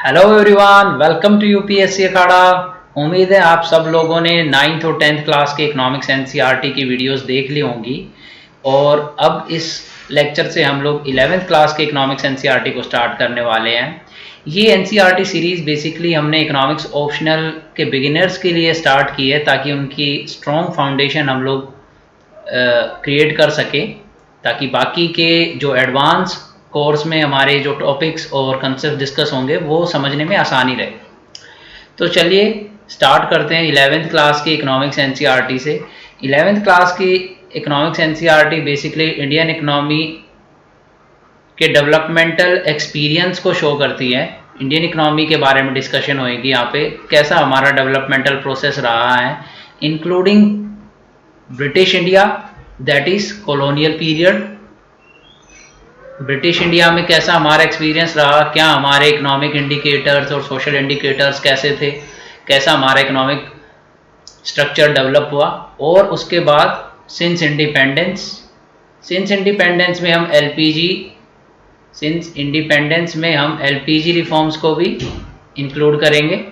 Hello everyone, welcome to UPSC Akhada. उम्मीद है आप सब लोगों ने 9th और 10th क्लास के इकोनॉमिक्स एनसीईआरटी की वीडियोस देख ली होंगी और अब इस लेक्चर से हम लोग 11th क्लास के इकोनॉमिक्स एनसीईआरटी को स्टार्ट करने वाले हैं। ये एनसीईआरटी सीरीज़ बेसिकली हमने इकोनॉमिक्स ऑप्शनल के बिगिनर्स के लिए स्टार्ट की है ताकि उनकी स्ट्रॉन्ग फाउंडेशन हम लोग क्रिएट कर सके, ताकि बाकी के जो एडवांस कोर्स में हमारे जो टॉपिक्स और कंसेप्ट डिस्कस होंगे वो समझने में आसानी रहे। तो चलिए स्टार्ट करते हैं 11th क्लास की इकोनॉमिक्स एनसीईआरटी से। 11th क्लास की economics NCERT basically Indian economy के डेवलपमेंटल एक्सपीरियंस को शो करती है। इंडियन इकोनॉमी के बारे में डिस्कशन होएगी यहाँ पे, कैसा हमारा डेवलपमेंटल प्रोसेस रहा है, including British India, that is colonial period. British India में कैसा हमारा एक्सपीरियंस रहा, क्या हमारे इकोनॉमिक इंडिकेटर्स और सोशल इंडिकेटर्स कैसे थे, कैसा हमारा इकोनॉमिक स्ट्रक्चर डेवलप हुआ। और उसके बाद सिंस इंडिपेंडेंस में हम एलपीजी रिफॉर्म्स को भी इंक्लूड करेंगे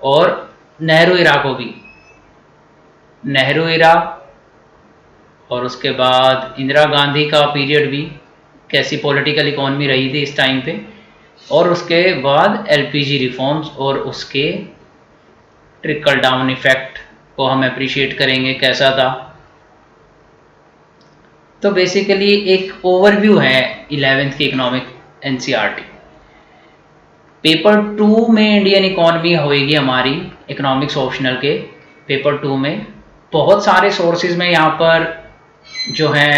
और नेहरू इरा और उसके बाद इंदिरा गांधी का पीरियड भी, कैसी पॉलिटिकल इकोनॉमी रही थी इस टाइम पे, और उसके बाद एलपीजी रिफॉर्म्स और उसके ट्रिकल डाउन इफेक्ट को हम अप्रिशिएट करेंगे कैसा था। तो बेसिकली एक ओवरव्यू है 11th की इकोनॉमिक एनसीईआरटी। पेपर 2 में इंडियन इकोनॉमी होएगी हमारी इकोनॉमिक्स ऑप्शनल के पेपर 2 में। बहुत सारे सोर्सेज में यहाँ पर जो है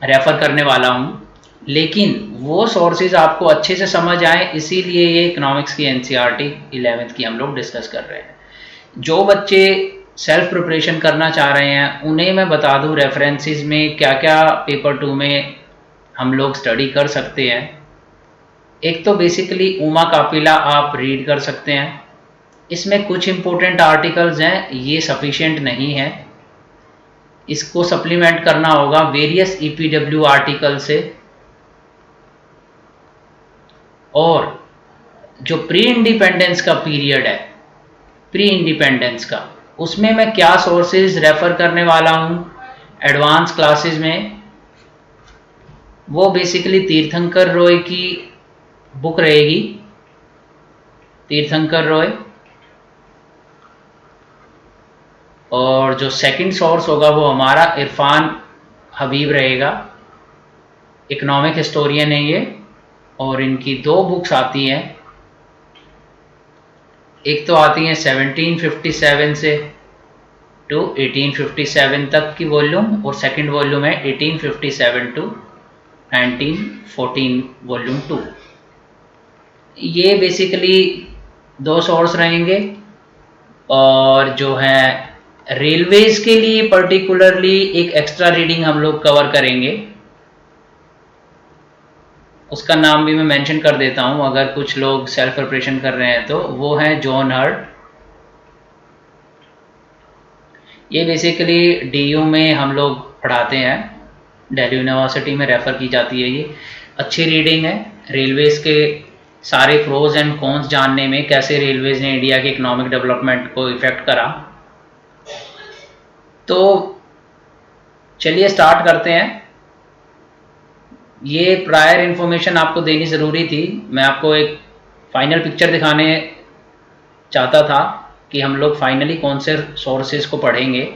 रेफर करने वाला हूँ, लेकिन वो सोर्सेज आपको अच्छे से समझ आए इसीलिए ये इकोनॉमिक्स की एनसीईआरटी 11th की हम लोग डिस्कस कर रहे हैं। जो बच्चे सेल्फ प्रिपरेशन करना चाह रहे हैं उन्हें मैं बता दूं रेफरेंसेस में क्या क्या पेपर 2 में हम लोग स्टडी कर सकते हैं। एक तो बेसिकली उमा कापिला आप रीड कर सकते हैं, इसमें कुछ इंपॉर्टेंट आर्टिकल्स हैं, ये सफिशिएंट नहीं है, इसको सप्लीमेंट करना होगा वेरियस ईपीडब्ल्यू आर्टिकल से। और जो प्री इंडिपेंडेंस का पीरियड है, प्री इंडिपेंडेंस का, उसमें मैं क्या सोर्सेज रेफर करने वाला हूँ एडवांस क्लासेस में, वो बेसिकली तीर्थंकर रॉय की बुक रहेगी, तीर्थंकर रॉय। और जो सेकंड सोर्स होगा वो हमारा इरफान हबीब रहेगा, इकोनॉमिक हिस्टोरियन है ये, और इनकी 2 बुक्स आती हैं। एक तो आती है 1757 से टू 1857 तक की वॉल्यूम, और सेकंड वॉल्यूम है 1857 टू 1914 वॉल्यूम 2। ये बेसिकली 2 सोर्स रहेंगे। और जो है रेलवेज के लिए पर्टिकुलरली एक एक्स्ट्रा रीडिंग हम लोग कवर करेंगे, उसका नाम भी मैं मेंशन कर देता हूं अगर कुछ लोग सेल्फ प्रिपरेशन कर रहे हैं तो, वो है जॉन हर्ट। ये बेसिकली डीयू में हम लोग पढ़ाते हैं, दिल्ली यूनिवर्सिटी में रेफ़र की जाती है। ये अच्छी रीडिंग है, रेलवेज़ के सारे प्रोज एंड कॉन्स जानने में, कैसे रेलवेज़ ने इंडिया के इकोनॉमिक डेवलपमेंट को इफ़ेक्ट करा। तो चलिए स्टार्ट करते हैं। ये प्रायर इन्फॉर्मेशन आपको देनी ज़रूरी थी, मैं आपको एक फाइनल पिक्चर दिखाने चाहता था कि हम लोग फाइनली कौन से सोर्सेज को पढ़ेंगे,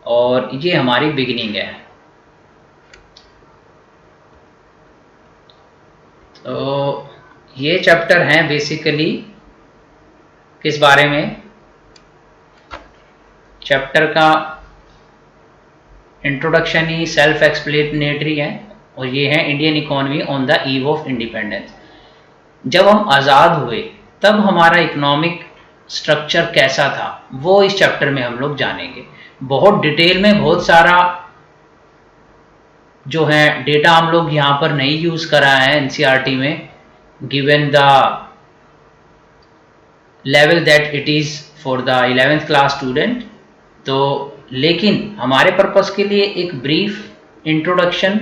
और ये हमारी बिगिनिंग है। तो ये चैप्टर हैं बेसिकली किस बारे में, चैप्टर का इंट्रोडक्शन ही सेल्फ एक्सप्लेनेटरी है, और ये है Indian economy on the eve of independence. जब हम आज़ाद हुए तब हमारा इकोनॉमिक स्ट्रक्चर कैसा था वो इस चैप्टर में हम लोग जानेंगे। बहुत डिटेल में, बहुत सारा जो है डेटा हम लोग यहाँ पर नहीं यूज़ करा है एनसीईआरटी में, given the level that it is for the 11th class student. तो लेकिन हमारे पर्पस के लिए एक ब्रीफ इंट्रोडक्शन,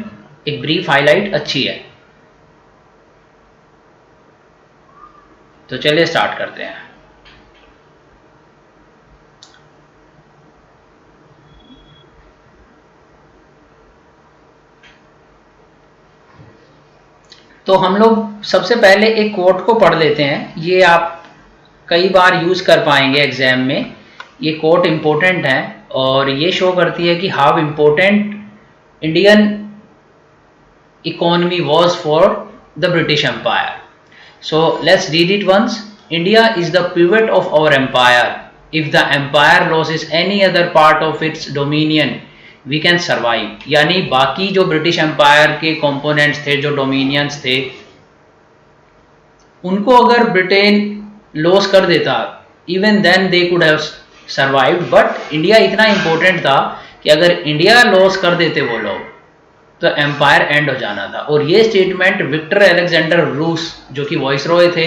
एक ब्रीफ हाईलाइट अच्छी है। तो चलिए स्टार्ट करते हैं। तो हम लोग सबसे पहले एक कोट को पढ़ लेते हैं। ये आप कई बार यूज कर पाएंगे एग्जाम में। ये कोट इम्पोर्टेंट है और ये शो करती है कि how important Indian economy was for the British empire. So let's read it once. India is the pivot of our empire. If the empire loses any other part of its dominion, we can survive. यानी बाकी जो British empire के components थे, जो dominions थे, उनको अगर Britain loss कर देता, even then they could have survived. But India इतना इंपॉर्टेंट था कि अगर इंडिया लॉस कर देते वो लोग, तो एम्पायर एंड हो जाना था। और ये स्टेटमेंट विक्टर अलेक्जेंडर रूस, जो कि वाइसरॉय थे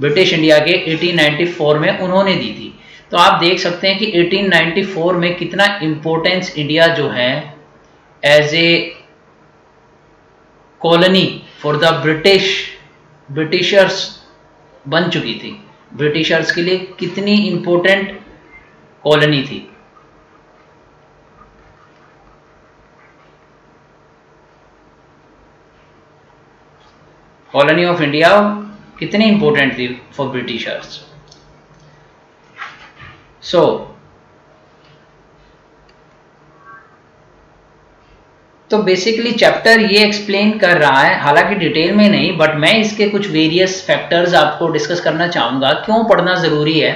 ब्रिटिश इंडिया के, 1894 में उन्होंने दी थी। तो आप देख सकते हैं कि 1894 में कितना इम्पोर्टेंस इंडिया जो है as a colony for the Britishers बन चुकी थी। ब्रिटिशर्स के लिए कितनी इम्पोर्टेंट कॉलोनी थी। कॉलोनी ऑफ इंडिया कितनी इंपॉर्टेंट थी फॉर ब्रिटिशर्स। सो तो बेसिकली चैप्टर ये एक्सप्लेन कर रहा है, हालांकि डिटेल में नहीं, बट मैं इसके कुछ वेरियस फैक्टर्स आपको डिस्कस करना चाहूँगा। क्यों पढ़ना ज़रूरी है?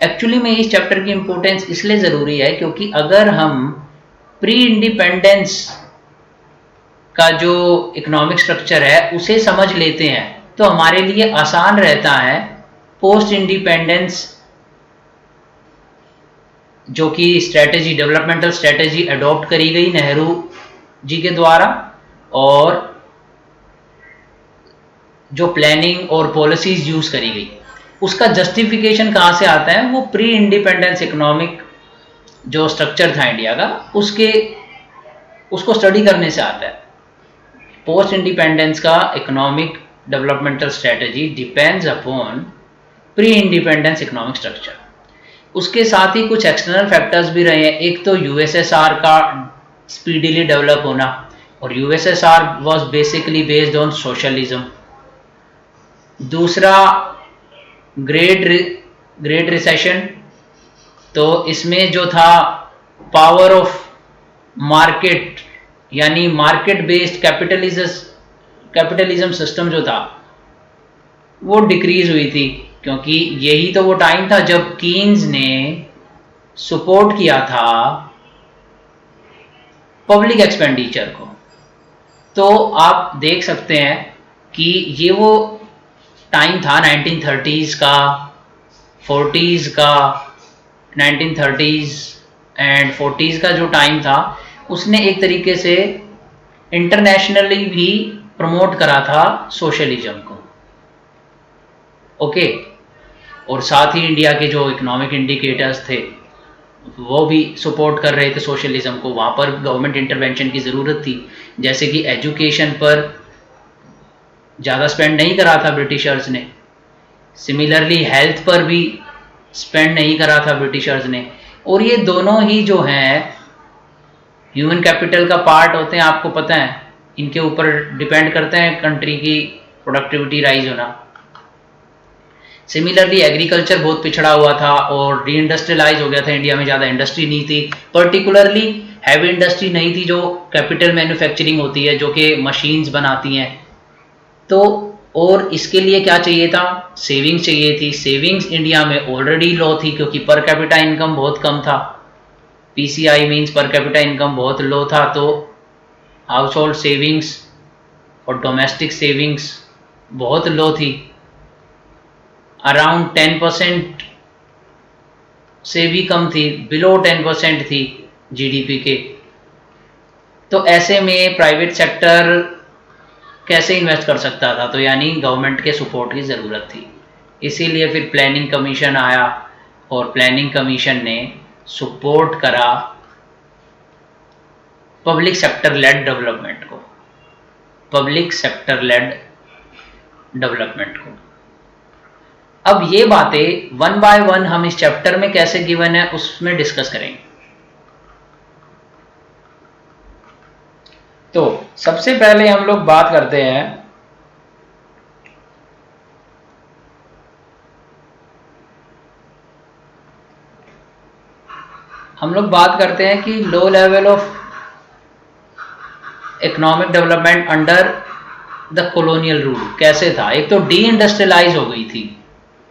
एक्चुअली में इस चैप्टर की इंपॉर्टेंस इसलिए ज़रूरी है क्योंकि अगर हम प्री इंडिपेंडेंस का जो इकोनॉमिक स्ट्रक्चर है उसे समझ लेते हैं तो हमारे लिए आसान रहता है पोस्ट इंडिपेंडेंस जो कि स्ट्रेटेजी, डेवलपमेंटल स्ट्रेटेजी अडॉप्ट करी गई नेहरू जी के द्वारा, और जो प्लानिंग और पॉलिसीज यूज करी गई, उसका जस्टिफिकेशन कहाँ से आता है? वो प्री इंडिपेंडेंस इकोनॉमिक जो स्ट्रक्चर था इंडिया का, उसको स्टडी करने से आता है। पोस्ट इंडिपेंडेंस का economic developmental strategy depends upon pre independence economic structure. उसके साथ ही कुछ एक्सटर्नल फैक्टर्स भी रहे हैं। एक तो यूएसएसआर का स्पीडीली डेवलप होना, और USSR was basically based on socialism. दूसरा ग्रेट रिसेशन, तो इसमें जो था पावर ऑफ मार्केट, यानी मार्केट बेस्ड कैपिटलिज्म सिस्टम जो था वो डिक्रीज हुई थी, क्योंकि यही तो वो टाइम था जब कीन्स ने सपोर्ट किया था पब्लिक एक्सपेंडिचर को। तो आप देख सकते हैं कि ये वो टाइम था 1930s का, 40s का, 1930s एंड 40s का जो टाइम था, उसने एक तरीके से इंटरनेशनली भी प्रमोट करा था सोशलिज्म को। ओके, और साथ ही इंडिया के जो इकोनॉमिक इंडिकेटर्स थे वो भी सपोर्ट कर रहे थे सोशलिज्म को। वहाँ पर गवर्नमेंट इंटरवेंशन की ज़रूरत थी, जैसे कि एजुकेशन पर ज़्यादा स्पेंड नहीं करा था ब्रिटिशर्स ने, सिमिलरली हेल्थ पर भी स्पेंड नहीं करा था ब्रिटिशर्स ने। और ये दोनों ही जो हैं ह्यूमन कैपिटल का पार्ट होते हैं, आपको पता है, इनके ऊपर डिपेंड करते हैं कंट्री की प्रोडक्टिविटी राइज होना। सिमिलरली एग्रीकल्चर बहुत पिछड़ा हुआ था और री इंडस्ट्रियलाइज हो गया था इंडिया में, ज़्यादा इंडस्ट्री नहीं थी, पर्टिकुलरली हैवी इंडस्ट्री नहीं थी जो कैपिटल मैन्युफैक्चरिंग होती है, जो कि मशीन्स बनाती हैं। तो और इसके लिए क्या चाहिए था? सेविंग्स चाहिए थी। सेविंग्स इंडिया में ऑलरेडी लो थी क्योंकि पर कैपिटा इनकम बहुत कम था। PCI means per capita income बहुत लो था, तो हाउस होल्ड सेविंग्स और डोमेस्टिक सेविंग्स बहुत लो थी, अराउंड 10% से भी कम थी, बिलो 10% थी जीडीपी के। तो ऐसे में प्राइवेट सेक्टर कैसे इन्वेस्ट कर सकता था? तो यानी गवर्नमेंट के सपोर्ट की ज़रूरत थी। इसीलिए फिर प्लानिंग कमीशन आया और प्लानिंग कमीशन ने सपोर्ट करा पब्लिक सेक्टर लेड डेवलपमेंट को, पब्लिक सेक्टर लेड डेवलपमेंट को। अब ये बातें वन बाय वन हम इस चैप्टर में कैसे गिवन है उसमें डिस्कस करेंगे। तो सबसे पहले हम लोग बात करते हैं कि low level of economic development under the colonial rule कैसे था। एक तो डी इंडस्ट्रियलाइज हो गई थी,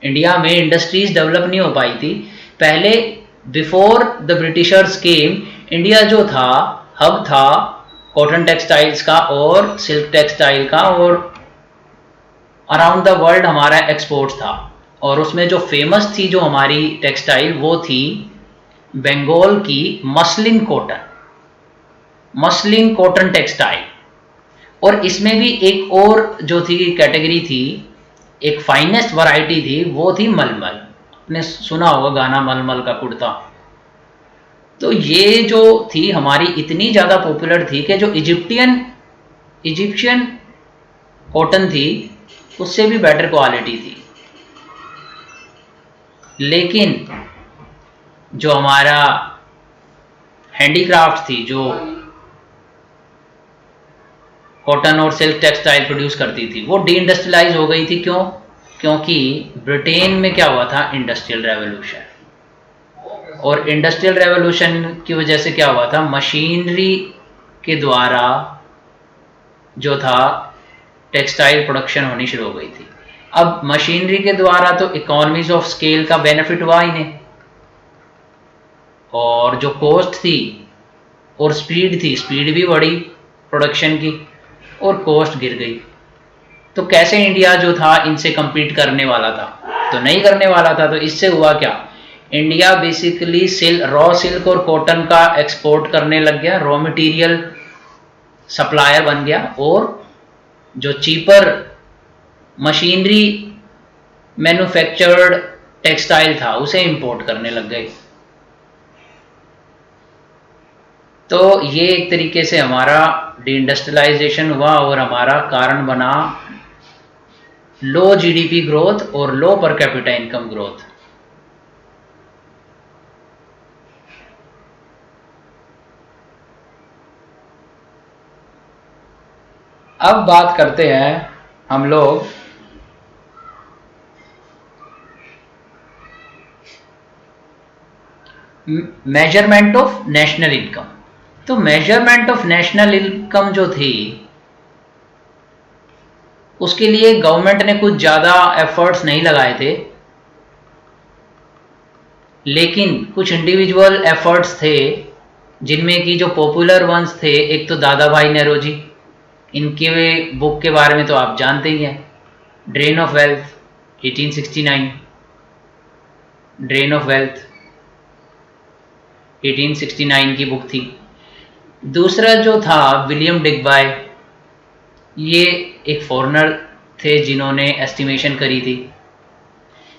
इंडिया में इंडस्ट्रीज डेवलप नहीं हो पाई थी पहले। Before the Britishers came, India जो था हब था कॉटन टेक्सटाइल्स का और सिल्क टेक्सटाइल का, और अराउंड द वर्ल्ड हमारा एक्सपोर्ट था। और उसमें जो फेमस थी जो हमारी टेक्सटाइल वो थी बंगाल की मसलिन कॉटन टेक्सटाइल। और इसमें भी एक और जो थी कैटेगरी थी, एक फाइनेस्ट वैरायटी थी, वो थी मलमल। आपने सुना होगा गाना मलमल का कुर्ता। तो ये जो थी हमारी इतनी ज़्यादा पॉपुलर थी कि जो इजिप्शियन कॉटन थी उससे भी बेटर क्वालिटी थी। लेकिन जो हमारा हैंडीक्राफ्ट थी, जो कॉटन और सिल्क टेक्सटाइल प्रोड्यूस करती थी, वो डी इंडस्ट्रियलाइज हो गई थी। क्यों? क्योंकि ब्रिटेन में क्या हुआ था, इंडस्ट्रियल रेवोल्यूशन। और इंडस्ट्रियल रेवोल्यूशन की वजह से क्या हुआ था, मशीनरी के द्वारा जो था टेक्सटाइल प्रोडक्शन होनी शुरू हो गई थी। अब मशीनरी के द्वारा तो इकोनॉमीज ऑफ स्केल का बेनिफिट हुआ इन्हें, और जो कॉस्ट थी और स्पीड थी, स्पीड भी बढ़ी प्रोडक्शन की और कॉस्ट गिर गई। तो कैसे इंडिया जो था इनसे compete करने वाला था? तो नहीं करने वाला था। तो इससे हुआ क्या, इंडिया बेसिकली रॉ सिल्क और कॉटन का एक्सपोर्ट करने लग गया, रॉ मटेरियल सप्लायर बन गया, और जो चीपर मशीनरी मैन्युफैक्चर्ड टेक्सटाइल था उसे इंपोर्ट करने लग गए। तो ये एक तरीके से हमारा डी इंडस्ट्रियलाइजेशन हुआ और हमारा कारण बना लो जीडीपी ग्रोथ और लो पर कैपिटा इनकम ग्रोथ। अब बात करते हैं हम लोग मेजरमेंट ऑफ नेशनल इनकम। तो मेजरमेंट ऑफ नेशनल इनकम जो थी उसके लिए गवर्नमेंट ने कुछ ज़्यादा एफर्ट्स नहीं लगाए थे, लेकिन कुछ इंडिविजुअल एफर्ट्स थे जिनमें कि जो पॉपुलर वंस थे, एक तो दादा भाई नेहरू, इनके बुक के बारे में तो आप जानते ही हैं, drain of wealth 1869, drain of wealth 1869 की बुक थी। दूसरा जो था विलियम डिगबाय, ये एक फॉरेनर थे जिन्होंने एस्टिमेशन करी थी।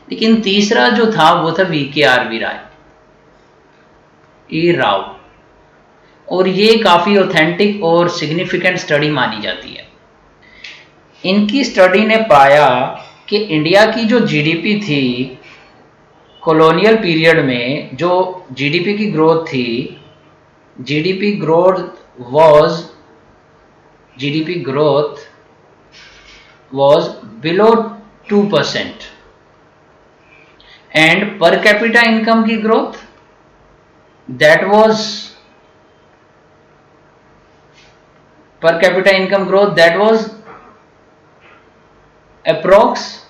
लेकिन तीसरा जो था वो था VKR राय, ई राव, और ये काफ़ी ऑथेंटिक और सिग्निफिकेंट स्टडी मानी जाती है। इनकी स्टडी ने पाया कि इंडिया की जो जीडीपी थी कॉलोनियल पीरियड में, जो जीडीपी की ग्रोथ थी, GDP growth was below 2%, and per capita income की growth that was approx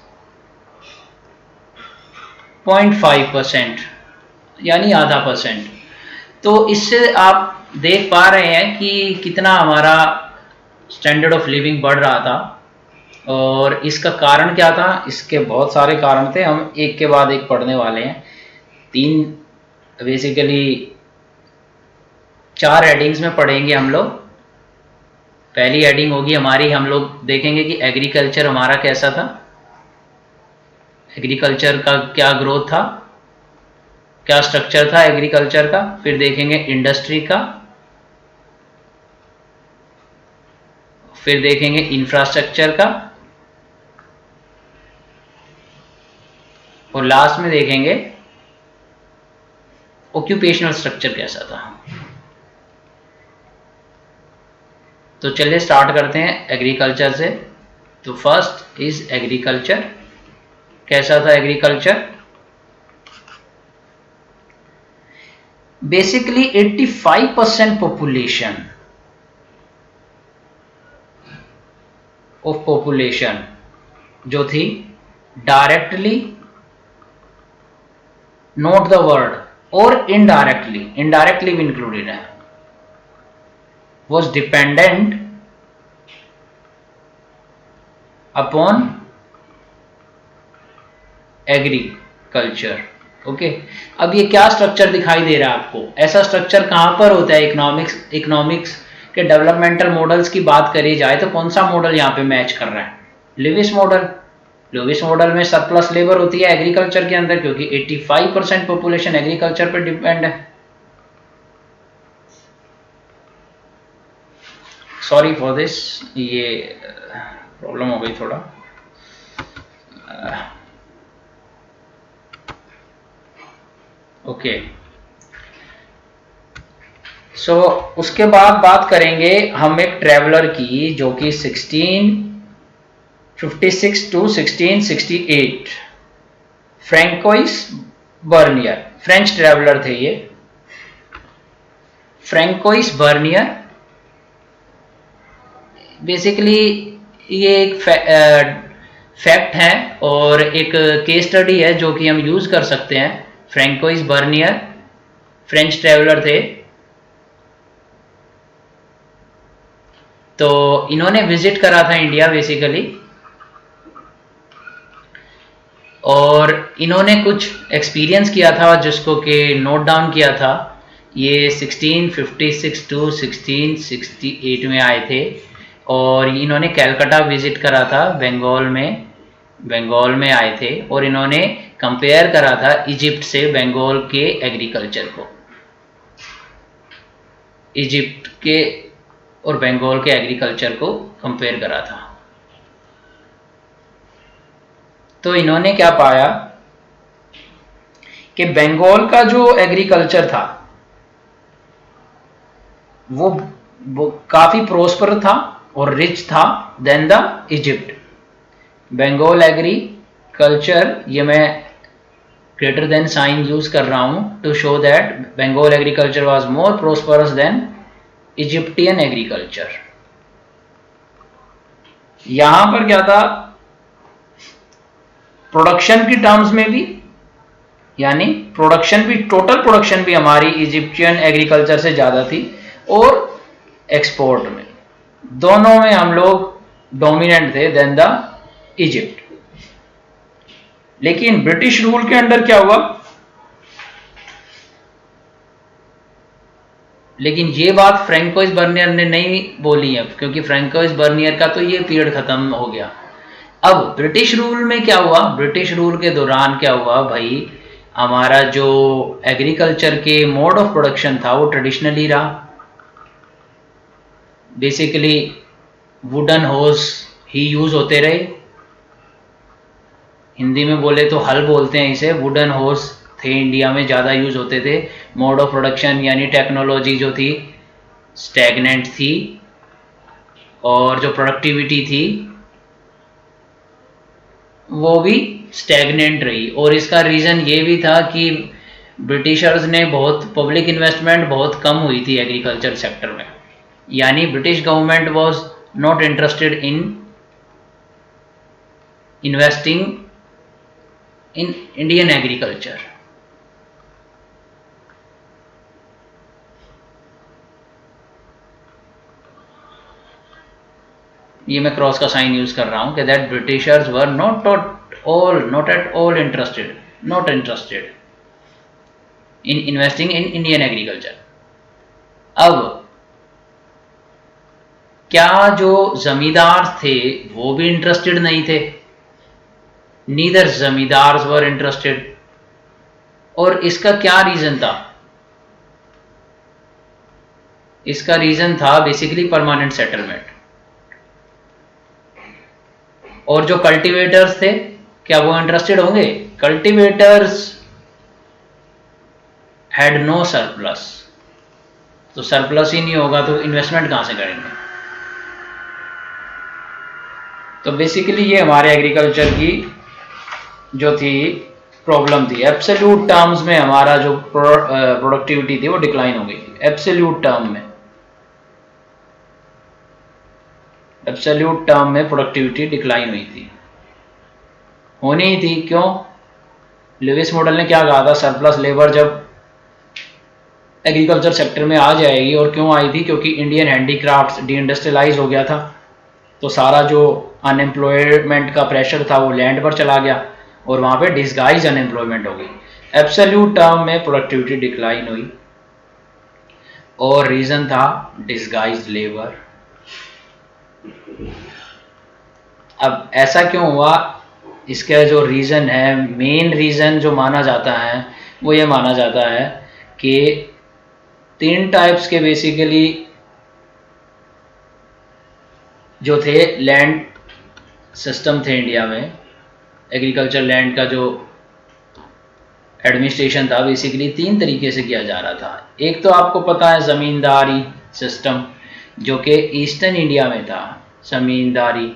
0.5%, यानी आधा %। तो इससे आप देख पा रहे हैं कि कितना हमारा स्टैंडर्ड ऑफ लिविंग बढ़ रहा था। और इसका कारण क्या था, इसके बहुत सारे कारण थे, हम एक के बाद एक पढ़ने वाले हैं। बेसिकली 4 हेडिंग्स में पढ़ेंगे हम लोग। पहली हेडिंग होगी हमारी, हम लोग देखेंगे कि एग्रीकल्चर हमारा कैसा था, एग्रीकल्चर का क्या ग्रोथ था, क्या स्ट्रक्चर था एग्रीकल्चर का। फिर देखेंगे इंडस्ट्री का, फिर देखेंगे इंफ्रास्ट्रक्चर का, और लास्ट में देखेंगे ऑक्यूपेशनल स्ट्रक्चर कैसा था। तो चलिए स्टार्ट करते हैं एग्रीकल्चर से। तो फर्स्ट इज एग्रीकल्चर। कैसा था एग्रीकल्चर? बेसिकली 85% पॉपुलेशन जो थी डायरेक्टली, नोट द वर्ड, और इनडायरेक्टली भी इंक्लूडेड है, was dependent upon agriculture. Okay, अब ये क्या स्ट्रक्चर दिखाई दे रहा है आपको? ऐसा स्ट्रक्चर कहां पर होता है? इकोनॉमिक्स के डेवलपमेंटल मॉडल्स की बात करी जाए तो कौन सा मॉडल यहाँ पे मैच कर रहा है? Lewis model. लिविस मॉडल में सरप्लस लेबर होती है एग्रीकल्चर के अंदर, क्योंकि 85% पॉपुलेशन एग्रीकल्चर पर डिपेंड है। सॉरी फॉर दिस, ये प्रॉब्लम हो गई थोड़ा। ओके, सो उसके बाद बात करेंगे हम एक ट्रेवलर की जो कि 1656 to 1668, Francois Bernier, French traveller थे ये। फ्रैंकोइस बर्नियर बेसिकली ये एक फैक्ट है और एक केस स्टडी है जो कि हम यूज कर सकते हैं। फ्रैंकोइस बर्नियर फ्रेंच ट्रेवलर थे। तो इन्होंने विजिट करा था इंडिया बेसिकली, और इन्होंने कुछ एक्सपीरियंस किया था जिसको कि नोट डाउन किया था। ये 1656 टू 1668 में आए थे और इन्होंने कैलकाटा विजिट करा था, बंगाल में आए थे, और इन्होंने कंपेयर करा था इजिप्ट से बंगाल के एग्रीकल्चर को, इजिप्ट के और बंगाल के एग्रीकल्चर को कंपेयर करा था। तो इन्होंने क्या पाया कि बंगाल का जो एग्रीकल्चर था वो काफी प्रोस्पर था और रिच था then the Egypt. Bengal agriculture, ये मैं ग्रेटर देन साइन यूज कर रहा हूं to show that Bengal agriculture was more prosperous than Egyptian agriculture. यहां पर क्या था, प्रोडक्शन की टर्म्स में भी, यानी प्रोडक्शन भी, टोटल प्रोडक्शन भी हमारी इजिप्शियन एग्रीकल्चर से ज्यादा थी, और एक्सपोर्ट में, दोनों में हम लोग डोमिनेंट थे देन द इजिप्ट। लेकिन ब्रिटिश रूल के अंडर क्या हुआ? लेकिन ये बात फ्रैंकोइस बर्नियर ने नहीं बोली है, क्योंकि फ्रैंकोइस बर्नियर का तो ये पीरियड खत्म हो गया। अब ब्रिटिश रूल में क्या हुआ? ब्रिटिश रूल के दौरान क्या हुआ भाई, हमारा जो एग्रीकल्चर के मोड ऑफ प्रोडक्शन था वो ट्रेडिशनली रहा। बेसिकली वुडन होस ही यूज होते रहे, हिंदी में बोले तो हल बोलते हैं इसे, वुडन होस थे इंडिया में ज़्यादा यूज होते थे। मोड ऑफ प्रोडक्शन यानी टेक्नोलॉजी जो थी स्टैग्नेंट थी, और जो प्रोडक्टिविटी थी वो भी स्टैग्नेंट रही। और इसका रीज़न ये भी था कि ब्रिटिशर्स ने बहुत पब्लिक इन्वेस्टमेंट बहुत कम हुई थी एग्रीकल्चर सेक्टर में, यानी British government was not interested in investing in Indian agriculture. ये मैं क्रॉस का साइन यूज कर रहा हूं कि that Britishers were not at all interested in investing in Indian agriculture. अब क्या जो जमींदार थे वो भी इंटरेस्टेड नहीं थे? Neither zamindars were interested. और इसका क्या रीजन था? इसका रीजन था बेसिकली परमानेंट सेटलमेंट। और जो कल्टीवेटर्स थे क्या वो इंटरेस्टेड होंगे? कल्टीवेटर्स हैड नो सरप्लस, तो सरप्लस ही नहीं होगा तो इन्वेस्टमेंट कहां से करेंगे। तो बेसिकली ये हमारे एग्रीकल्चर की जो थी प्रॉब्लम थी। एब्सोल्यूट टर्म्स में हमारा जो प्रोडक्टिविटी थी वो डिक्लाइन हो गई थी। एब्सोल्यूट टर्म में प्रोडक्टिविटी डिक्लाइन हुई थी, होनी ही थी। क्यों? लुइस मॉडल ने क्या कहा था, सरप्लस लेबर जब एग्रीकल्चर सेक्टर में आ जाएगी, और क्यों आई थी, क्योंकि इंडियन हैंडीक्राफ्ट्स डी इंडस्ट्रियलाइज हो गया था, तो सारा जो अनएम्प्लॉयमेंट का प्रेशर था वो लैंड पर चला गया और वहां पे डिस्गाइज अनएम्प्लॉयमेंट हो गई। एब्सोल्यूट टर्म में प्रोडक्टिविटी डिक्लाइन हुई और रीजन था डिस्गाइज लेबर। अब ऐसा क्यों हुआ, इसका जो रीजन है, मेन रीजन जो माना जाता है वो ये माना जाता है कि 3 टाइप्स के बेसिकली जो थे लैंड सिस्टम थे इंडिया में। एग्रीकल्चर लैंड का जो एडमिनिस्ट्रेशन था बेसिकली 3 तरीके से किया जा रहा था। एक तो आपको पता है ज़मींदारी सिस्टम, जो कि ईस्टर्न इंडिया में था। ज़मींदारी,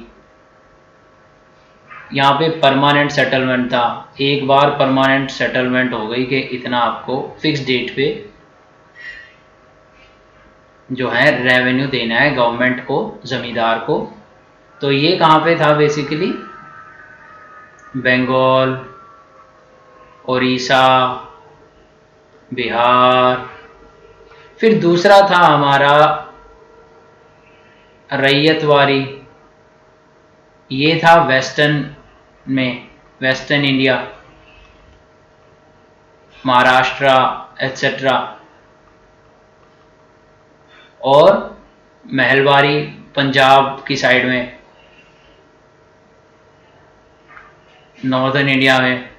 यहाँ पे परमानेंट सेटलमेंट था। एक बार परमानेंट सेटलमेंट हो गई कि इतना आपको फिक्स डेट पे जो है रेवेन्यू देना है गवर्नमेंट को, जमींदार को। तो ये कहाँ पे था बेसिकली, बंगाल, उड़ीसा, बिहार। फिर दूसरा था हमारा रैयतवारी, ये था वेस्टर्न में, वेस्टर्न इंडिया, महाराष्ट्र एटसेट्रा। और महलवारी पंजाब की साइड में, नॉर्दर्न इंडिया में।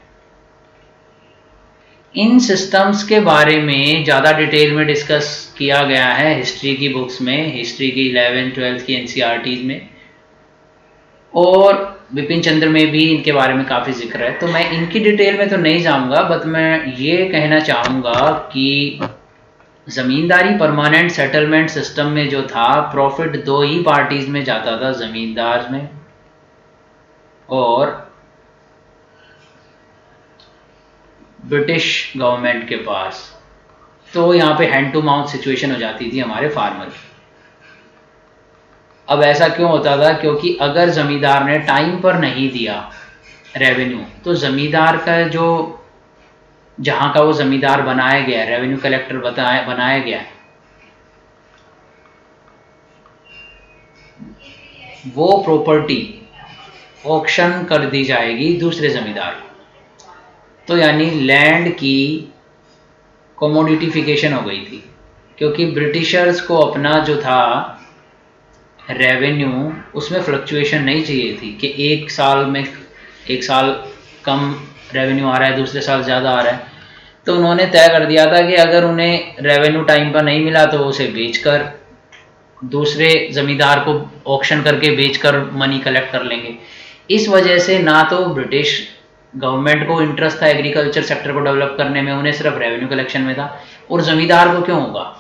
इन सिस्टम्स के बारे में ज़्यादा डिटेल में डिस्कस किया गया है हिस्ट्री की बुक्स में, हिस्ट्री की 11th 12th की एनसीईआरटीज में, और विपिन चंद्र में भी इनके बारे में काफ़ी जिक्र है। तो मैं इनकी डिटेल में तो नहीं जाऊंगा, बट मैं ये कहना चाहूँगा कि ज़मींदारी परमानेंट सेटलमेंट सिस्टम में जो था, प्रॉफिट 2 ही पार्टीज में जाता था, ज़मींदार में और ब्रिटिश गवर्नमेंट के पास। तो यहाँ पे हैंड टू माउथ सिचुएशन हो जाती थी हमारे फार्मर की। अब ऐसा क्यों होता था, क्योंकि अगर ज़मींदार ने टाइम पर नहीं दिया रेवेन्यू, तो ज़मींदार का जो, जहाँ का वो ज़मींदार बनाया गया है, रेवेन्यू कलेक्टर बनाया गया है, वो प्रॉपर्टी ऑक्शन कर दी जाएगी दूसरे ज़मींदार को। तो यानी लैंड की कमोडिटिफिकेशन हो गई थी, क्योंकि ब्रिटिशर्स को अपना जो था रेवेन्यू, उसमें फ्लक्चुएशन नहीं चाहिए थी कि एक साल कम रेवेन्यू आ रहा है, दूसरे साल ज़्यादा आ रहा है। तो उन्होंने तय कर दिया था कि अगर उन्हें रेवेन्यू टाइम पर नहीं मिला तो उसे बेचकर दूसरे ज़मींदार को ऑक्शन करके बेचकर मनी कलेक्ट कर लेंगे। इस वजह से ना तो ब्रिटिश गवर्नमेंट को इंटरेस्ट था एग्रीकल्चर सेक्टर को डेवलप करने में, उन्हें सिर्फ रेवेन्यू कलेक्शन में था। और ज़मींदार को क्यों होगा,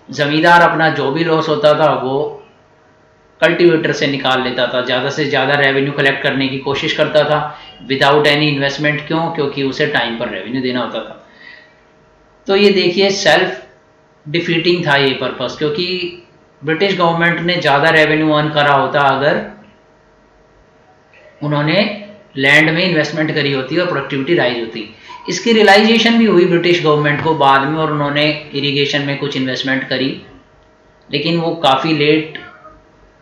ज़मींदार अपना जो भी लॉस होता था वो कल्टीवेटर से निकाल लेता था, ज़्यादा से ज़्यादा रेवेन्यू कलेक्ट करने की कोशिश करता था विदाउट एनी इन्वेस्टमेंट। क्यों? क्योंकि उसे टाइम पर रेवेन्यू देना होता था। तो ये देखिए सेल्फ डिफीटिंग था ये पर्पस, क्योंकि ब्रिटिश गवर्नमेंट ने ज़्यादा रेवेन्यू अर्न करा होता अगर उन्होंने लैंड में इन्वेस्टमेंट करी होती और प्रोडक्टिविटी राइज होती। इसकी रियलाइजेशन भी हुई ब्रिटिश गवर्नमेंट को बाद में, और उन्होंने इरिगेशन में कुछ इन्वेस्टमेंट करी, लेकिन वो काफ़ी लेट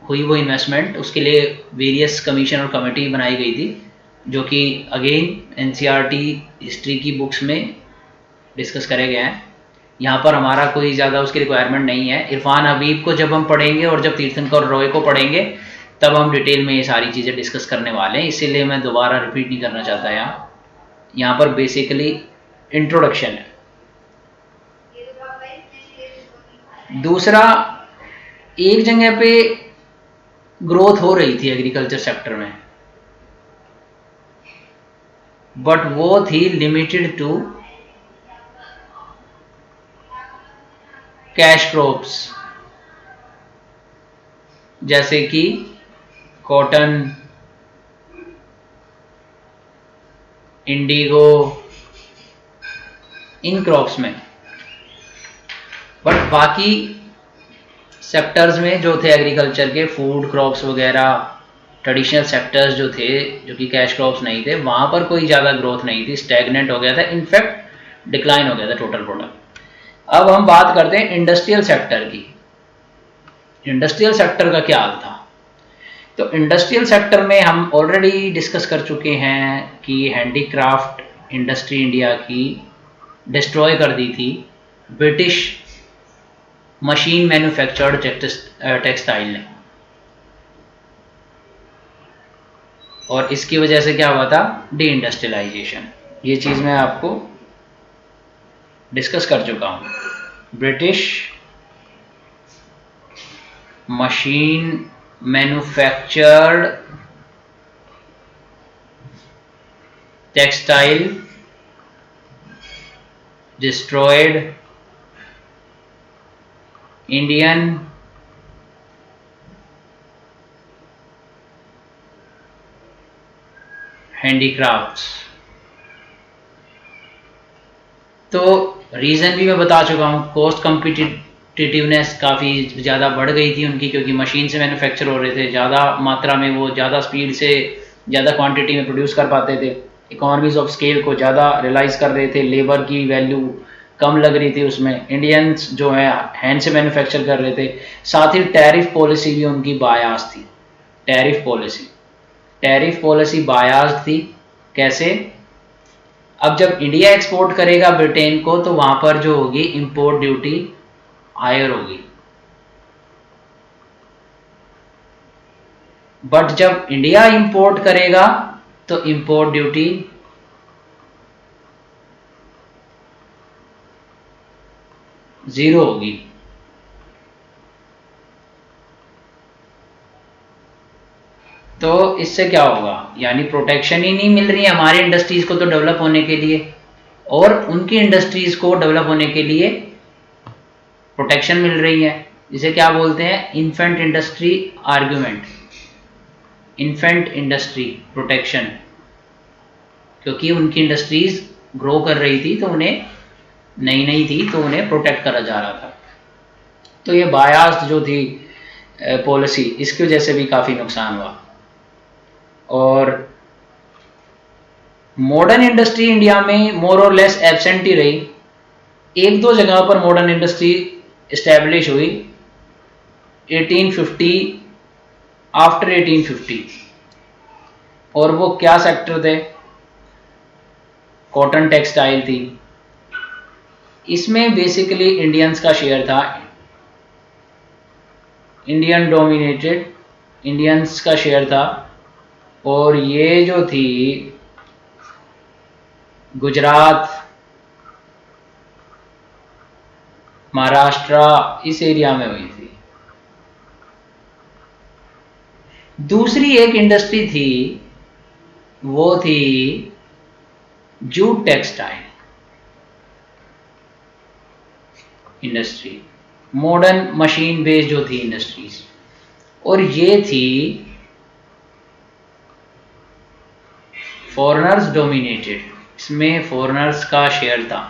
हुई वो इन्वेस्टमेंट। उसके लिए वेरियस कमीशन और कमेटी बनाई गई थी, जो कि अगेन एनसीईआरटी हिस्ट्री की बुक्स में डिस्कस करे गए हैं। यहाँ पर हमारा कोई ज़्यादा उसकी रिक्वायरमेंट नहीं है। इरफान हबीब को जब हम पढ़ेंगे और जब तीर्थंकर रॉय को पढ़ेंगे तब हम डिटेल में ये सारी चीज़ें डिस्कस करने वाले हैं, इसीलिए मैं दोबारा रिपीट नहीं करना चाहता। यहाँ पर बेसिकली इंट्रोडक्शन है। दूसरा, एक जगह पे ग्रोथ हो रही थी एग्रीकल्चर सेक्टर में, बट वो थी लिमिटेड टू कैश क्रॉप्स, जैसे कि कॉटन, इंडिगो, इन क्रॉप्स में। बट बाकी सेक्टर्स में जो थे एग्रीकल्चर के, फूड क्रॉप्स वगैरह, ट्रेडिशनल सेक्टर्स जो थे, जो कि कैश क्रॉप्स नहीं थे, वहां पर कोई ज़्यादा ग्रोथ नहीं थी, स्टैग्नेंट हो गया था, इनफैक्ट डिक्लाइन हो गया था टोटल प्रोडक्ट। अब हम बात करते हैं इंडस्ट्रियल सेक्टर की। इंडस्ट्रियल सेक्टर का क्या हाल था? तो इंडस्ट्रियल सेक्टर में हम ऑलरेडी डिस्कस कर चुके हैं कि हैंडीक्राफ्ट इंडस्ट्री इंडिया की डिस्ट्रॉय कर दी थी ब्रिटिश मशीन मैन्युफैक्चर्ड टेक्सटाइल ने, और इसकी वजह से क्या हुआ था? Deindustrialisation. ये चीज़ मैं आपको डिस्कस कर चुका हूँ। British machine manufactured textile destroyed Indian handicrafts. तो रीज़न भी मैं बता चुका हूँ, कॉस्ट कम्पिटिटिवनेस काफ़ी ज़्यादा बढ़ गई थी उनकी, क्योंकि मशीन से मैन्युफैक्चर हो रहे थे, ज़्यादा मात्रा में वो ज़्यादा स्पीड से ज़्यादा क्वांटिटी में प्रोड्यूस कर पाते थे, इकोनॉमीज ऑफ स्केल को ज़्यादा रियलाइज़ कर रहे थे, लेबर की वैल्यू कम लग रही थी उसमें, इंडियंस जो है हैंड से मैन्युफैक्चर कर रहे थे। साथ ही टैरिफ पॉलिसी भी उनकी बायास थी। टैरिफ पॉलिसी बायास थी। कैसे? अब जब इंडिया एक्सपोर्ट करेगा ब्रिटेन को, तो वहां पर जो होगी इंपोर्ट ड्यूटी हायर होगी, बट जब इंडिया इंपोर्ट करेगा तो इंपोर्ट ड्यूटी जीरो होगी। तो इससे क्या होगा? यानी प्रोटेक्शन ही नहीं मिल रही है हमारी इंडस्ट्रीज को तो डेवलप होने के लिए, और उनकी इंडस्ट्रीज को डेवलप होने के लिए प्रोटेक्शन मिल रही है। जिसे क्या बोलते हैं? Infant industry argument, infant industry protection, क्योंकि उनकी इंडस्ट्रीज ग्रो कर रही थी, तो उन्हें नई नई थी, तो उन्हें प्रोटेक्ट करा जा रहा था। तो ये बायास्ड जो थी पॉलिसी, इसकी वजह से भी काफ़ी नुकसान हुआ। और मॉडर्न इंडस्ट्री इंडिया में मोर और लेस एब्सेंट ही रही। एक दो जगह पर मॉडर्न इंडस्ट्री इस्टेब्लिश हुई 1850, आफ्टर 1850, और वो क्या सेक्टर थे? कॉटन टेक्सटाइल थी। इसमें बेसिकली इंडियंस का शेयर था, इंडियन डोमिनेटेड, इंडियंस का शेयर था। और ये जो थी गुजरात, महाराष्ट्र, इस एरिया में हुई थी। दूसरी एक इंडस्ट्री थी, वो थी jute textile industry, modern machine based जो थी इंडस्ट्रीज, और ये थी फॉरेनर्स डोमिनेटेड, इसमें फॉरेनर्स का शेयर था।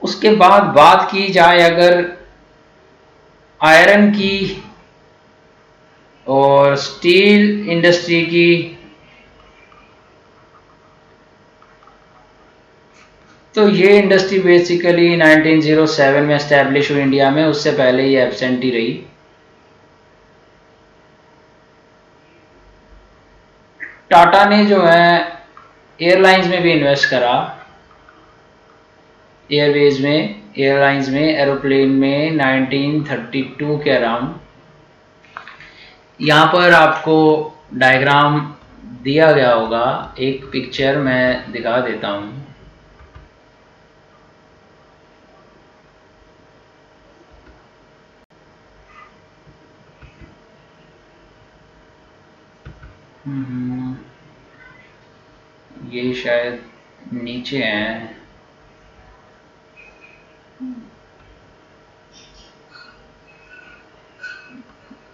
उसके बाद बात की जाए अगर आयरन की और स्टील इंडस्ट्री की, तो ये इंडस्ट्री बेसिकली 1907 में एस्टैब्लिश हुई इंडिया में, उससे पहले ये एब्सेंट ही रही। टाटा ने जो है एयरलाइंस में भी इन्वेस्ट करा, एयरवेज में, एयरलाइंस में, एरोप्लेन में 1932 के अराउंड। यहाँ पर आपको डायग्राम दिया गया होगा, एक पिक्चर मैं दिखा देता हूँ। ये शायद नीचे है,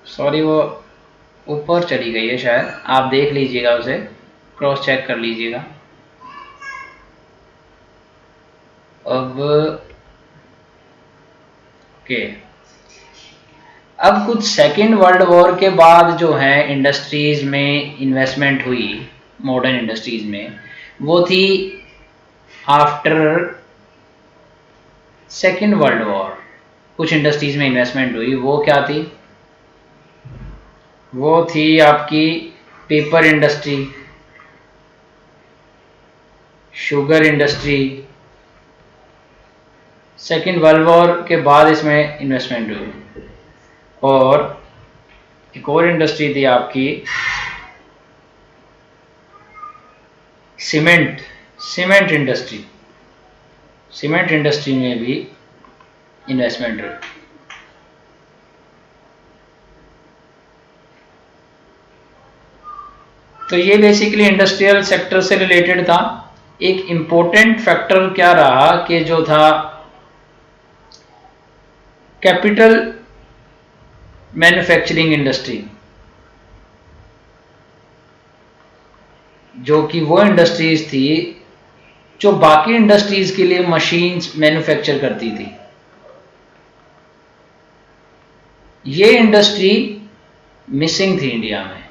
सॉरी वो ऊपर चली गई है शायद, आप देख लीजिएगा, उसे क्रॉस चेक कर लीजिएगा। अब ओके, अब कुछ सेकेंड वर्ल्ड वॉर के बाद जो है इंडस्ट्रीज में इन्वेस्टमेंट हुई, मॉडर्न इंडस्ट्रीज में, वो थी आफ्टर सेकेंड वर्ल्ड वॉर। कुछ इंडस्ट्रीज में इन्वेस्टमेंट हुई, वो क्या थी? वो थी आपकी paper industry, sugar industry. Second world war के बाद इसमें इन्वेस्टमेंट हुई। और एक और इंडस्ट्री थी आपकी सीमेंट इंडस्ट्री। सीमेंट इंडस्ट्री में भी इन्वेस्टमेंट हुई। तो ये बेसिकली इंडस्ट्रियल सेक्टर से रिलेटेड था। एक इम्पोर्टेंट फैक्टर क्या रहा कि जो था कैपिटल मैन्युफैक्चरिंग इंडस्ट्री, जो कि वो इंडस्ट्रीज थी जो बाकी इंडस्ट्रीज के लिए मशीन्स मैन्युफैक्चर करती थी। ये इंडस्ट्री मिसिंग थी इंडिया में,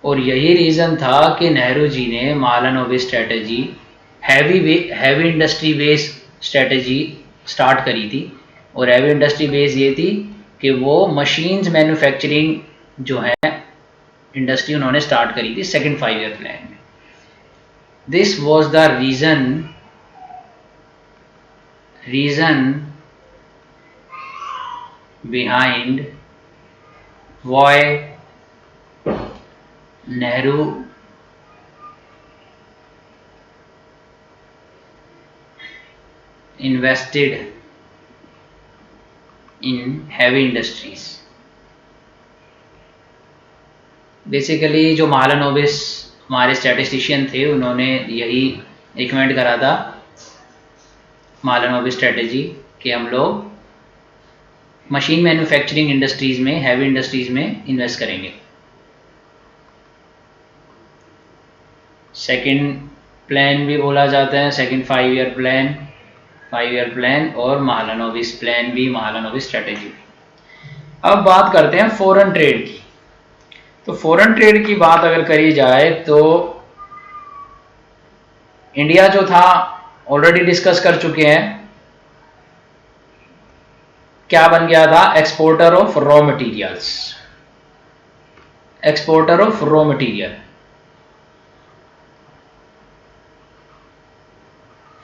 और यही रीजन था कि नेहरू जी ने Mahalanobis strategy, heavy industry base strategy start करी थी। और हैवी इंडस्ट्री बेस ये थी कि वो मशीन्स मैन्युफैक्चरिंग जो है इंडस्ट्री उन्होंने स्टार्ट करी थी सेकंड 5 ईयर प्लान में। This was the reason behind why Nehru invested in heavy industries। Basically जो महालनोबिस हमारे स्टैटिस्टिशियन थे, उन्होंने यही रिकमेंड करा था महालनोबिस स्ट्रेटेजी कि हम लोग मशीन मैन्युफैक्चरिंग इंडस्ट्रीज में, हैवी इंडस्ट्रीज में इन्वेस्ट करेंगे। सेकंड प्लान भी बोला जाता है, सेकंड 5 ईयर प्लान और महालनोबिस प्लान भी, महालनोबिस स्ट्रेटेजी। अब बात करते हैं फॉरेन ट्रेड की। तो फॉरेन ट्रेड की बात अगर करी जाए तो इंडिया जो था ऑलरेडी डिस्कस कर चुके हैं, क्या बन गया था? Exporter of raw materials, exporter of raw material.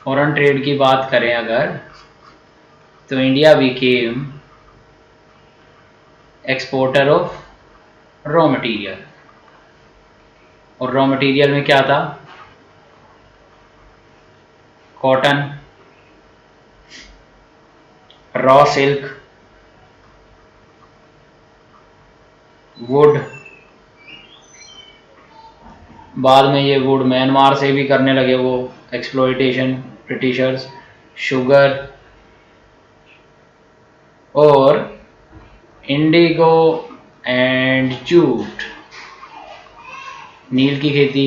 Foreign trade की बात करें अगर, तो India became exporter of raw material. और रॉ मटेरियल में क्या था? Cotton, raw silk, would. बाद में ये वुड म्यांमार से भी करने लगे वो एक्सप्लॉयटेशन ब्रिटिशर्स। शुगर और इंडिगो एंड जूट, नील की खेती।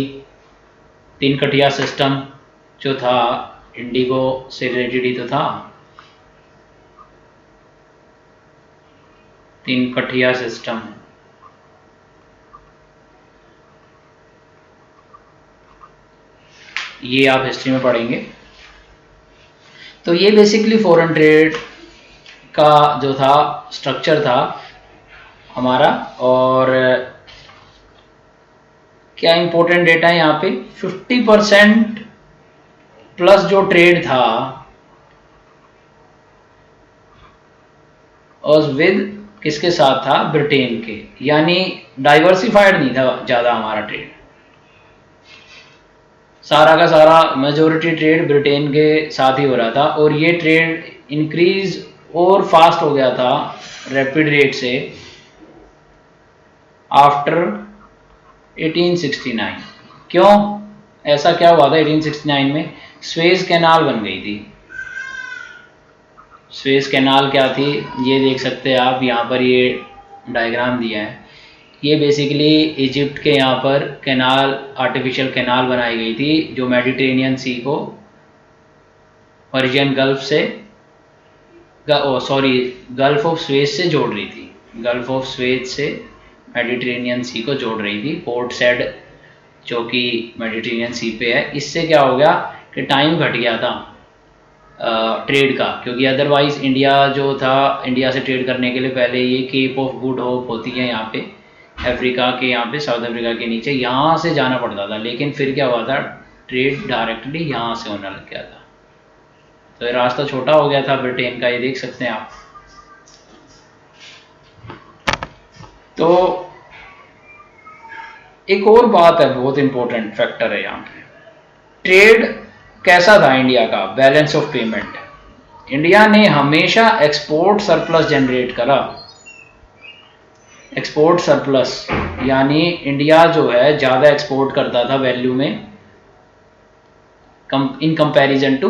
तीन कटिया सिस्टम जो था इंडिगो से रिलेटेड ही तो था, तीन कटिया सिस्टम। ये आप हिस्ट्री में पढ़ेंगे। तो ये बेसिकली फॉरेन ट्रेड का जो था स्ट्रक्चर था हमारा। और क्या इंपॉर्टेंट डेटा है यहाँ पे, 50% प्लस जो ट्रेड था और विद किसके साथ था? ब्रिटेन के। यानी डाइवर्सिफाइड नहीं था ज़्यादा हमारा ट्रेड, सारा का सारा मेजोरिटी ट्रेड ब्रिटेन के साथ ही हो रहा था। और ये ट्रेड इंक्रीज और फास्ट हो गया था रैपिड रेट से आफ्टर 1869। क्यों, ऐसा क्या हुआ था 1869 में? स्वेज कैनाल बन गई थी। स्वेज कैनाल क्या थी, ये देख सकते हैं आप, यहाँ पर ये डायग्राम दिया है। ये बेसिकली इजिप्ट के यहाँ पर कैनाल, आर्टिफिशियल कैनाल बनाई गई थी जो मेडिटेरेनियन सी को पर्शियन गल्फ से, गल्फ ऑफ स्वेज से जोड़ रही थी। गल्फ ऑफ स्वेज से मेडिटेरेनियन सी को जोड़ रही थी। पोर्ट सैड जो कि मेडिटेरेनियन सी पे है। इससे क्या हो गया कि टाइम घट गया था ट्रेड का, क्योंकि अदरवाइज इंडिया जो था, इंडिया से ट्रेड करने के लिए पहले ये केप ऑफ गुड होप होती है यहाँ पे अफ्रीका के, यहाँ पे साउथ अफ्रीका के नीचे, यहाँ से जाना पड़ता था। लेकिन फिर क्या हुआ था, ट्रेड डायरेक्टली यहाँ से होने लग गया था, तो ये रास्ता छोटा हो गया था ब्रिटेन का, ये देख सकते हैं आप। तो एक और बात है, बहुत इंपॉर्टेंट फैक्टर है यहाँ पे, ट्रेड कैसा था इंडिया का, बैलेंस ऑफ पेमेंट। इंडिया ने हमेशा एक्सपोर्ट सरप्लस जनरेट करा। एक्सपोर्ट सरप्लस यानी इंडिया जो है ज़्यादा एक्सपोर्ट करता था वैल्यू में in comparison to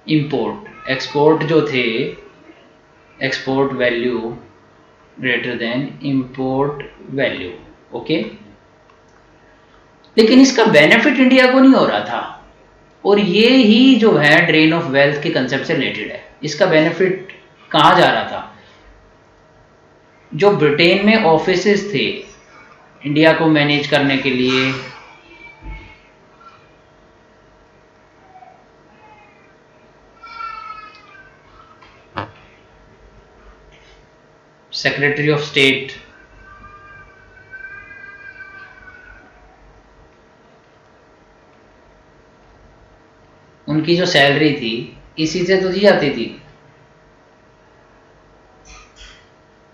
import. Export जो थे, export value greater than import value, okay. लेकिन इसका बेनिफिट इंडिया को नहीं हो रहा था, और ये ही जो है ड्रेन ऑफ वेल्थ के कंसेप्ट से रिलेटेड है। इसका बेनिफिट कहाँ जा रहा था? जो ब्रिटेन में ऑफिसेस थे इंडिया को मैनेज करने के लिए, सेक्रेटरी ऑफ स्टेट, उनकी जो सैलरी थी इसी से तो दी जाती थी।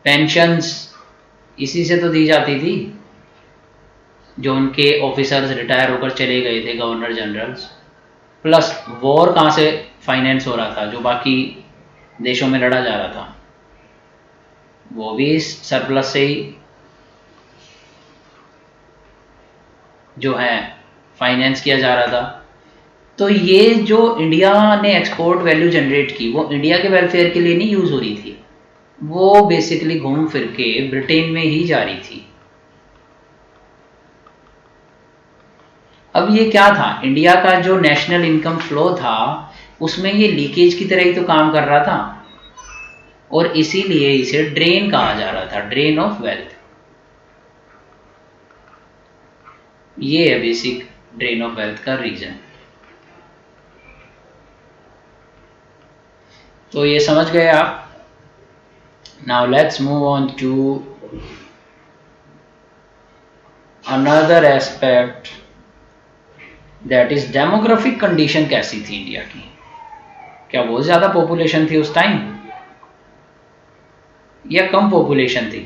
पेंशन्स इसी से तो दी जाती थी। जो उनके ऑफिसर्स रिटायर होकर चले गए थे, गवर्नर जनरल्स, प्लस वॉर कहाँ से फाइनेंस हो रहा था, जो बाकी देशों में लड़ा जा रहा था, वो भी इस सरप्लस से ही जो है फाइनेंस किया जा रहा था। तो ये जो इंडिया ने एक्सपोर्ट वैल्यू जनरेट की, वो इंडिया के वेलफेयर के लिए नहीं यूज हो रही थी, वो बेसिकली घूम फिर के ब्रिटेन में ही जा रही थी। अब ये क्या था, इंडिया का जो नेशनल इनकम फ्लो था उसमें ये लीकेज की तरह ही तो काम कर रहा था, और इसीलिए इसे ड्रेन कहा जा रहा था, ड्रेन ऑफ वेल्थ। ये है बेसिक ड्रेन ऑफ वेल्थ का रीजन। तो ये समझ गए आप। Now let's move on to another aspect, that is demographic condition कैसी थी इंडिया की। क्या बहुत ज्यादा पॉपुलेशन थी उस टाइम या कम पॉपुलेशन थी?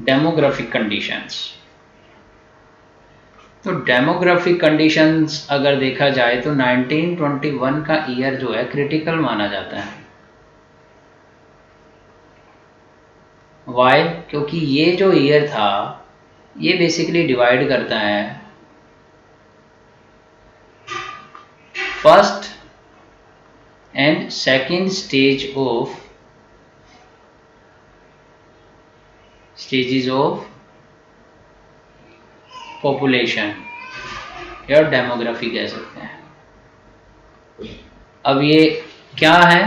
डेमोग्राफिक कंडीशंस, तो डेमोग्राफिक कंडीशंस अगर देखा जाए तो 1921 का ईयर जो है क्रिटिकल माना जाता है। वाई? क्योंकि ये जो ईयर था ये बेसिकली डिवाइड करता है first and second stages of population या डेमोग्राफी कह सकते हैं। अब ये क्या है?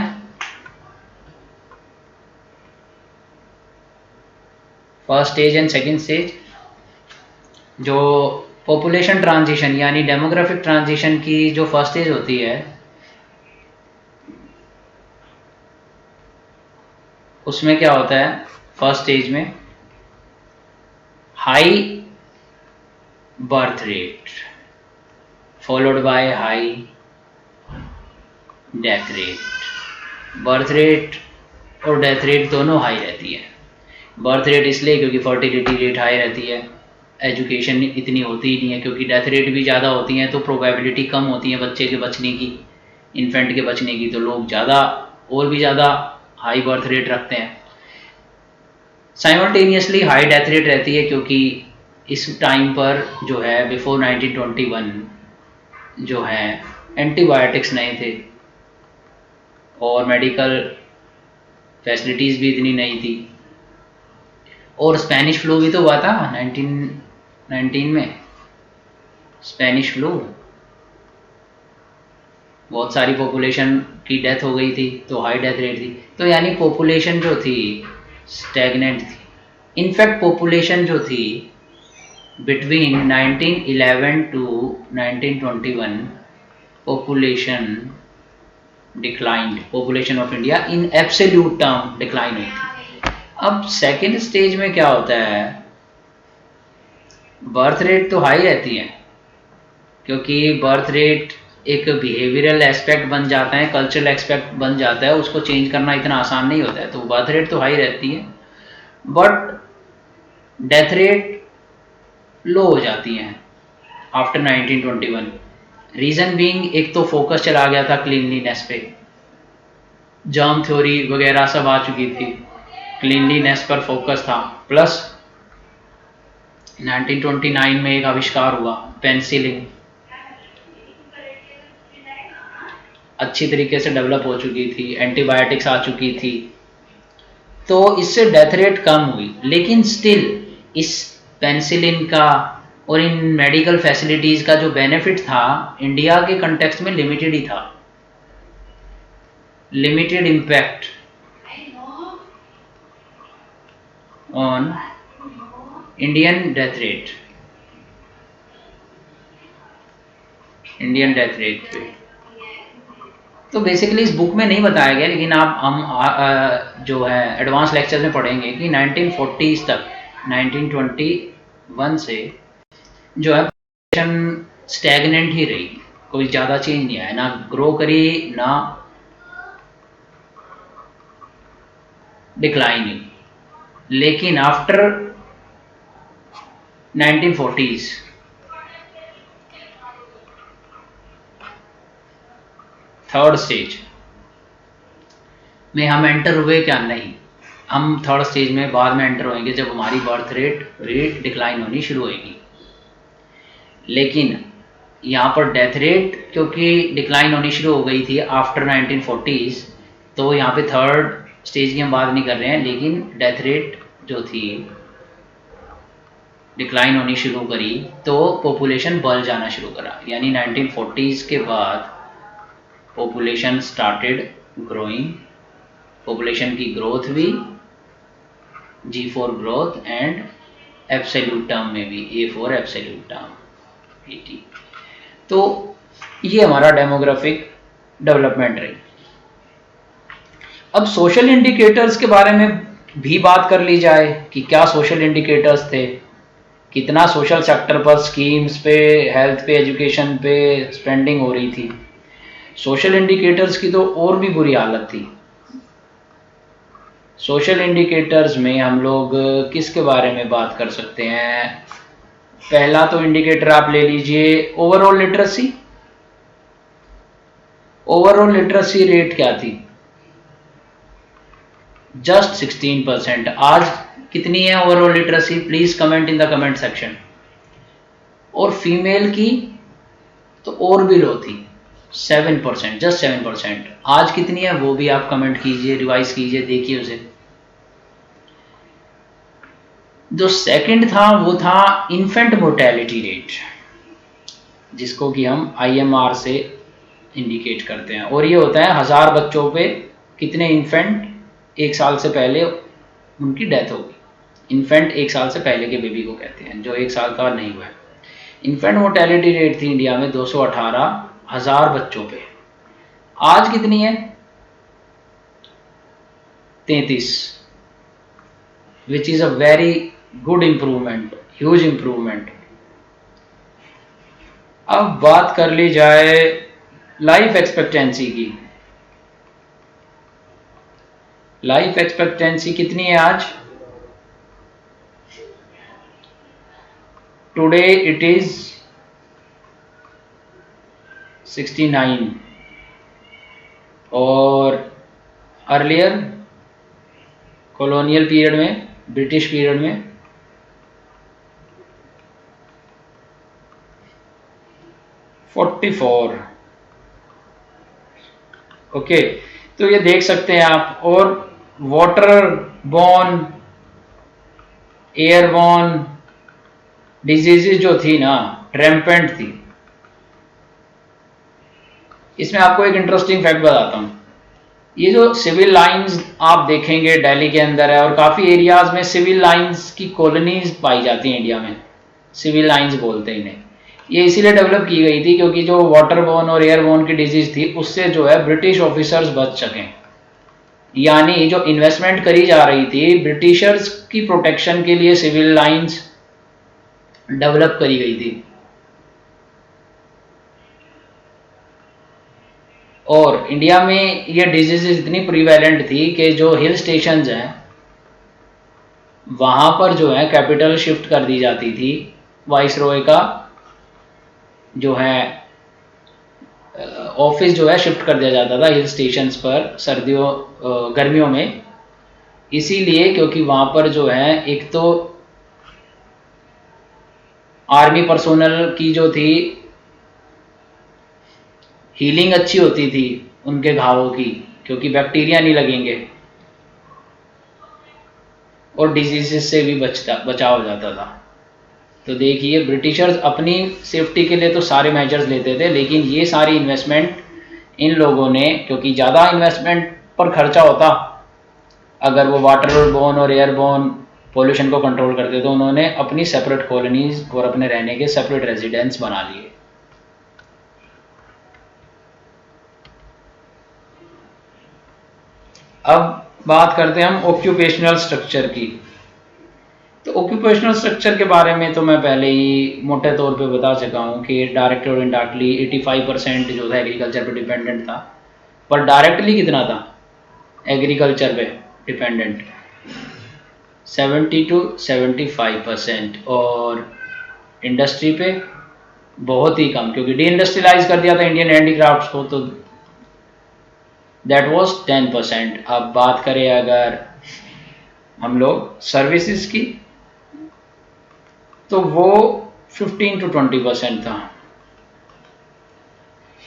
First stage and second stage, जो पॉपुलेशन ट्रांजिशन यानी डेमोग्राफिक ट्रांजिशन की जो फर्स्ट स्टेज होती है, उसमें क्या होता है, फर्स्ट स्टेज में high birth rate followed by high death rate. Birth rate और डेथ रेट दोनों हाई रहती है। बर्थ रेट इसलिए क्योंकि फर्टिलिटी रेट हाई रहती है, एजुकेशन इतनी होती ही नहीं है, क्योंकि डेथ रेट भी ज़्यादा होती हैं तो प्रोबेबिलिटी कम होती है बच्चे के बचने की, इन्फेंट के बचने की, तो लोग ज़्यादा और भी ज़्यादा हाई बर्थ रेट रखते हैं। साइमल्टेनियसली हाई डेथ रेट रहती है क्योंकि इस टाइम पर जो है बिफोर 1921 जो है एंटीबायोटिक्स नहीं थे और मेडिकल फैसिलिटीज़ भी इतनी नहीं थी। और स्पेनिश फ्लू भी तो हुआ था 1919 में। स्पेनिश फ्लू, बहुत सारी पॉपुलेशन की डेथ हो गई थी तो हाई डेथ रेट थी। तो यानी पॉपुलेशन जो थी स्टैग्नेंट थी। इनफैक्ट पॉपुलेशन जो थी between 1911 to 1921 population declined, population of India in absolute term decline हुई थी। अब सेकेंड स्टेज में क्या होता है, बर्थ रेट तो हाई रहती है क्योंकि बर्थ रेट एक बिहेवियरल एस्पेक्ट बन जाता है, कल्चरल एस्पेक्ट बन जाता है, उसको चेंज करना इतना आसान नहीं होता है। तो बर्थ रेट तो हाई रहती है बट डेथ रेट लो हो जाती है आफ्टर 1921। रीज़न बीइंग, एक तो फोकस चला गया था क्लीनलीनेस पे, जर्म थ्योरी वगैरह सब आ चुकी थी, क्लीनलीनेस पर फोकस था। प्लस 1929 में एक आविष्कार हुआ पेंसिलिन, अच्छी तरीके से डेवलप हो चुकी थी, एंटीबायोटिक्स आ चुकी थी, तो इससे डेथ रेट कम हुई। लेकिन स्टिल इस पेंसिलिन का और इन मेडिकल फैसिलिटीज़ का जो बेनिफिट था इंडिया के कंटेक्स्ट में लिमिटेड ही था, limited impact on Indian death rate, Indian death rate पे। तो बेसिकली इस बुक में नहीं बताया गया, लेकिन आप हम जो है एडवांस लेक्चर में पढ़ेंगे कि 1940s तक 1921 से जो है पॉपुलेशन स्टैग्नेंट ही रही, कोई ज़्यादा चेंज नहीं आया, ना ग्रो करी ना डिक्लाइन हुई। लेकिन आफ्टर 1940s थर्ड स्टेज में हम एंटर हुए क्या, नहीं, हम थर्ड स्टेज में बाद में एंटर होंगे जब हमारी बर्थ रेट डिक्लाइन होनी शुरू होगी। लेकिन यहाँ पर डेथ रेट क्योंकि डिक्लाइन होनी शुरू हो गई थी आफ्टर 1940s, तो यहाँ पे थर्ड स्टेज की हम बात नहीं कर रहे हैं, लेकिन डेथ रेट जो थी डिक्लाइन होनी शुरू करी तो पॉपुलेशन बढ़ जाना शुरू करा। यानी 1940s के बाद पॉपुलेशन स्टार्टेड ग्रोइंग, पॉपुलेशन की ग्रोथ भी जी for growth and absolute term में भी ए फॉर एब्सोल्यूट टर्म 80। तो ये हमारा डेमोग्राफिक डेवलपमेंट रही। अब सोशल इंडिकेटर्स के बारे में भी बात कर ली जाए कि क्या सोशल इंडिकेटर्स थे, कितना सोशल सेक्टर पर स्कीम्स पे, हेल्थ पे, एजुकेशन पे स्पेंडिंग हो रही थी। सोशल इंडिकेटर्स की तो और भी बुरी हालत थी। सोशल इंडिकेटर्स में हम लोग किसके बारे में बात कर सकते हैं, पहला तो इंडिकेटर आप ले लीजिए overall literacy. Overall literacy rate क्या थी, जस्ट 16%। आज कितनी है overall literacy, please comment in the comment section. और फीमेल की तो और भी लो थी 7%, जस्ट 7%। आज कितनी है वो भी आप कमेंट कीजिए, रिवाइज कीजिए, देखिए उसे। जो सेकंड था वो था इन्फेंट मोर्टेलिटी रेट, जिसको कि हम IMR से इंडिकेट करते हैं, और ये होता है 1000 बच्चों पे कितने इन्फेंट एक साल से पहले उनकी डेथ होगी। इन्फेंट एक साल से पहले के बेबी को कहते हैं, जो एक साल का नहीं हुआ है। इन्फेंट मोर्टेलिटी रेट थी इंडिया में 218,000 बच्चों पे। आज कितनी है, 33, which is a very good improvement, huge improvement. अब बात कर ली जाए लाइफ एक्सपेक्टेंसी की। लाइफ एक्सपेक्टेंसी कितनी है आज, टुडे इट इज 69 और अर्लियर कॉलोनियल पीरियड में ब्रिटिश पीरियड में 44। ओके, तो ये देख सकते हैं आप। और वाटर बॉर्न, एयरबॉर्न डिजीजेज जो थी ना, रैम्पेंट थी। इसमें आपको एक इंटरेस्टिंग फैक्ट बताता हूँ। ये जो सिविल लाइंस आप देखेंगे दिल्ली के अंदर है, और काफ़ी एरियाज में सिविल लाइंस की कॉलोनीज पाई जाती हैं इंडिया में। सिविल लाइंस बोलते हैं इन्हें। ये इसीलिए डेवलप की गई थी क्योंकि जो वाटर बोर्न और एयरबोर्न की डिजीज थी उससे जो है ब्रिटिश ऑफिसर्स बच सकें। यानी जो इन्वेस्टमेंट करी जा रही थी ब्रिटिशर्स की प्रोटेक्शन के लिए सिविल लाइंस डेवलप करी गई थी। और इंडिया में ये डिजीज इतनी प्रीवैलेंट थी कि जो हिल स्टेशंस हैं वहां पर जो है कैपिटल शिफ्ट कर दी जाती थी। वाइसरॉय का जो है ऑफिस जो है शिफ्ट कर दिया जाता था हिल स्टेशंस पर सर्दियों गर्मियों में, इसीलिए क्योंकि वहां पर जो है एक तो आर्मी पर्सोनल की जो थी हीलिंग अच्छी होती थी उनके घावों की, क्योंकि बैक्टीरिया नहीं लगेंगे, और डिजीजेस से भी बचाव हो जाता था। तो देखिए ब्रिटिशर्स अपनी सेफ्टी के लिए तो सारे मेजर्स लेते थे, लेकिन ये सारी इन्वेस्टमेंट इन लोगों ने, क्योंकि ज़्यादा इन्वेस्टमेंट पर खर्चा होता अगर वो वाटर बोर्न और एयरबोर्न पोल्यूशन को कंट्रोल करते, तो उन्होंने अपनी सेपरेट कॉलोनीज और अपने रहने के सेपरेट रेजिडेंस बना लिए। अब बात करते हैं हम ऑक्यूपेशनल स्ट्रक्चर की। तो ऑक्यूपेशनल स्ट्रक्चर के बारे में तो मैं पहले ही मोटे तौर पे बता चुका हूँ कि डायरेक्ट और इनडायरेक्टली 85% जो था एग्रीकल्चर पे डिपेंडेंट था। पर डायरेक्टली कितना था एग्रीकल्चर पे डिपेंडेंट? 70 to 75%। और इंडस्ट्री पे बहुत ही कम, क्योंकि डी इंडस्ट्रियलाइज कर दिया था इंडियन हैंडीक्राफ्ट्स को, तो दैट वाज 10%। अब बात करें अगर हम लोग सर्विसेज की, तो वो 15 to 20% था।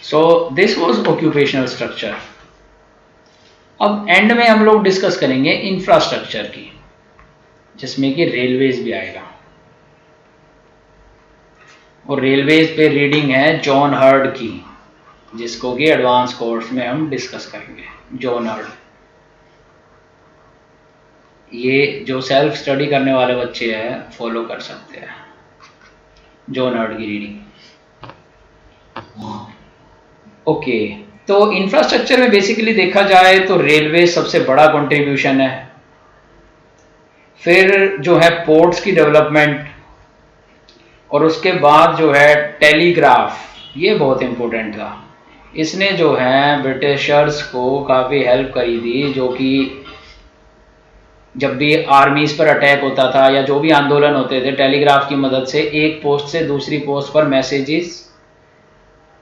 So this was occupational structure. अब एंड में हम लोग डिस्कस करेंगे इंफ्रास्ट्रक्चर की, जिसमें कि रेलवेज भी आएगा। और रेलवेज पे रीडिंग है जॉन हर्ड की, जिसको कि एडवांस कोर्स में हम डिस्कस करेंगे। जॉन हर्ड, ये जो सेल्फ स्टडी करने वाले बच्चे हैं फॉलो कर सकते हैं जॉन हर्ड की रीडिंग। ओके, तो इंफ्रास्ट्रक्चर में बेसिकली देखा जाए तो रेलवे सबसे बड़ा कंट्रीब्यूशन है। फिर जो है पोर्ट्स की डेवलपमेंट, और उसके बाद जो है टेलीग्राफ, ये बहुत इंपॉर्टेंट था। इसने जो है ब्रिटिशर्स को काफ़ी हेल्प करी थी, जो कि जब भी आर्मीज पर अटैक होता था या जो भी आंदोलन होते थे, टेलीग्राफ की मदद से एक पोस्ट से दूसरी पोस्ट पर messages,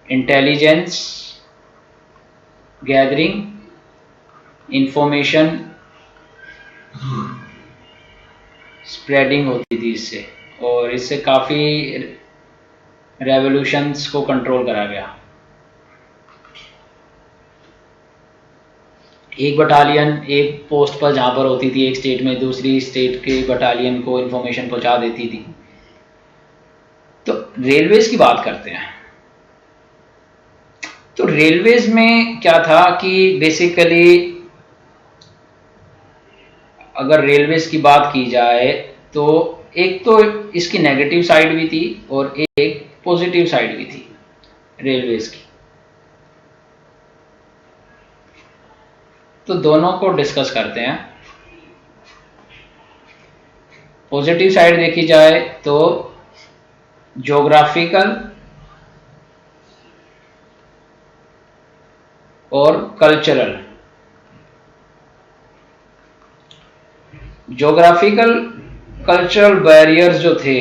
intelligence gathering, information spreading होती थी इससे, और इससे काफ़ी रेवोल्यूशंस को कंट्रोल करा गया। एक बटालियन एक पोस्ट पर जहाँ पर होती थी एक स्टेट में, दूसरी स्टेट के बटालियन को इंफॉर्मेशन पहुँचा देती थी। तो रेलवेज की बात करते हैं। तो रेलवेज में क्या था कि बेसिकली अगर रेलवेज की बात की जाए तो एक तो इसकी नेगेटिव साइड भी थी और एक पॉजिटिव साइड भी थी रेलवेज की। तो दोनों को डिस्कस करते हैं। पॉजिटिव साइड देखी जाए तो ज्योग्राफिकल और कल्चरल। ज्योग्राफिकल कल्चरल बैरियर्स जो थे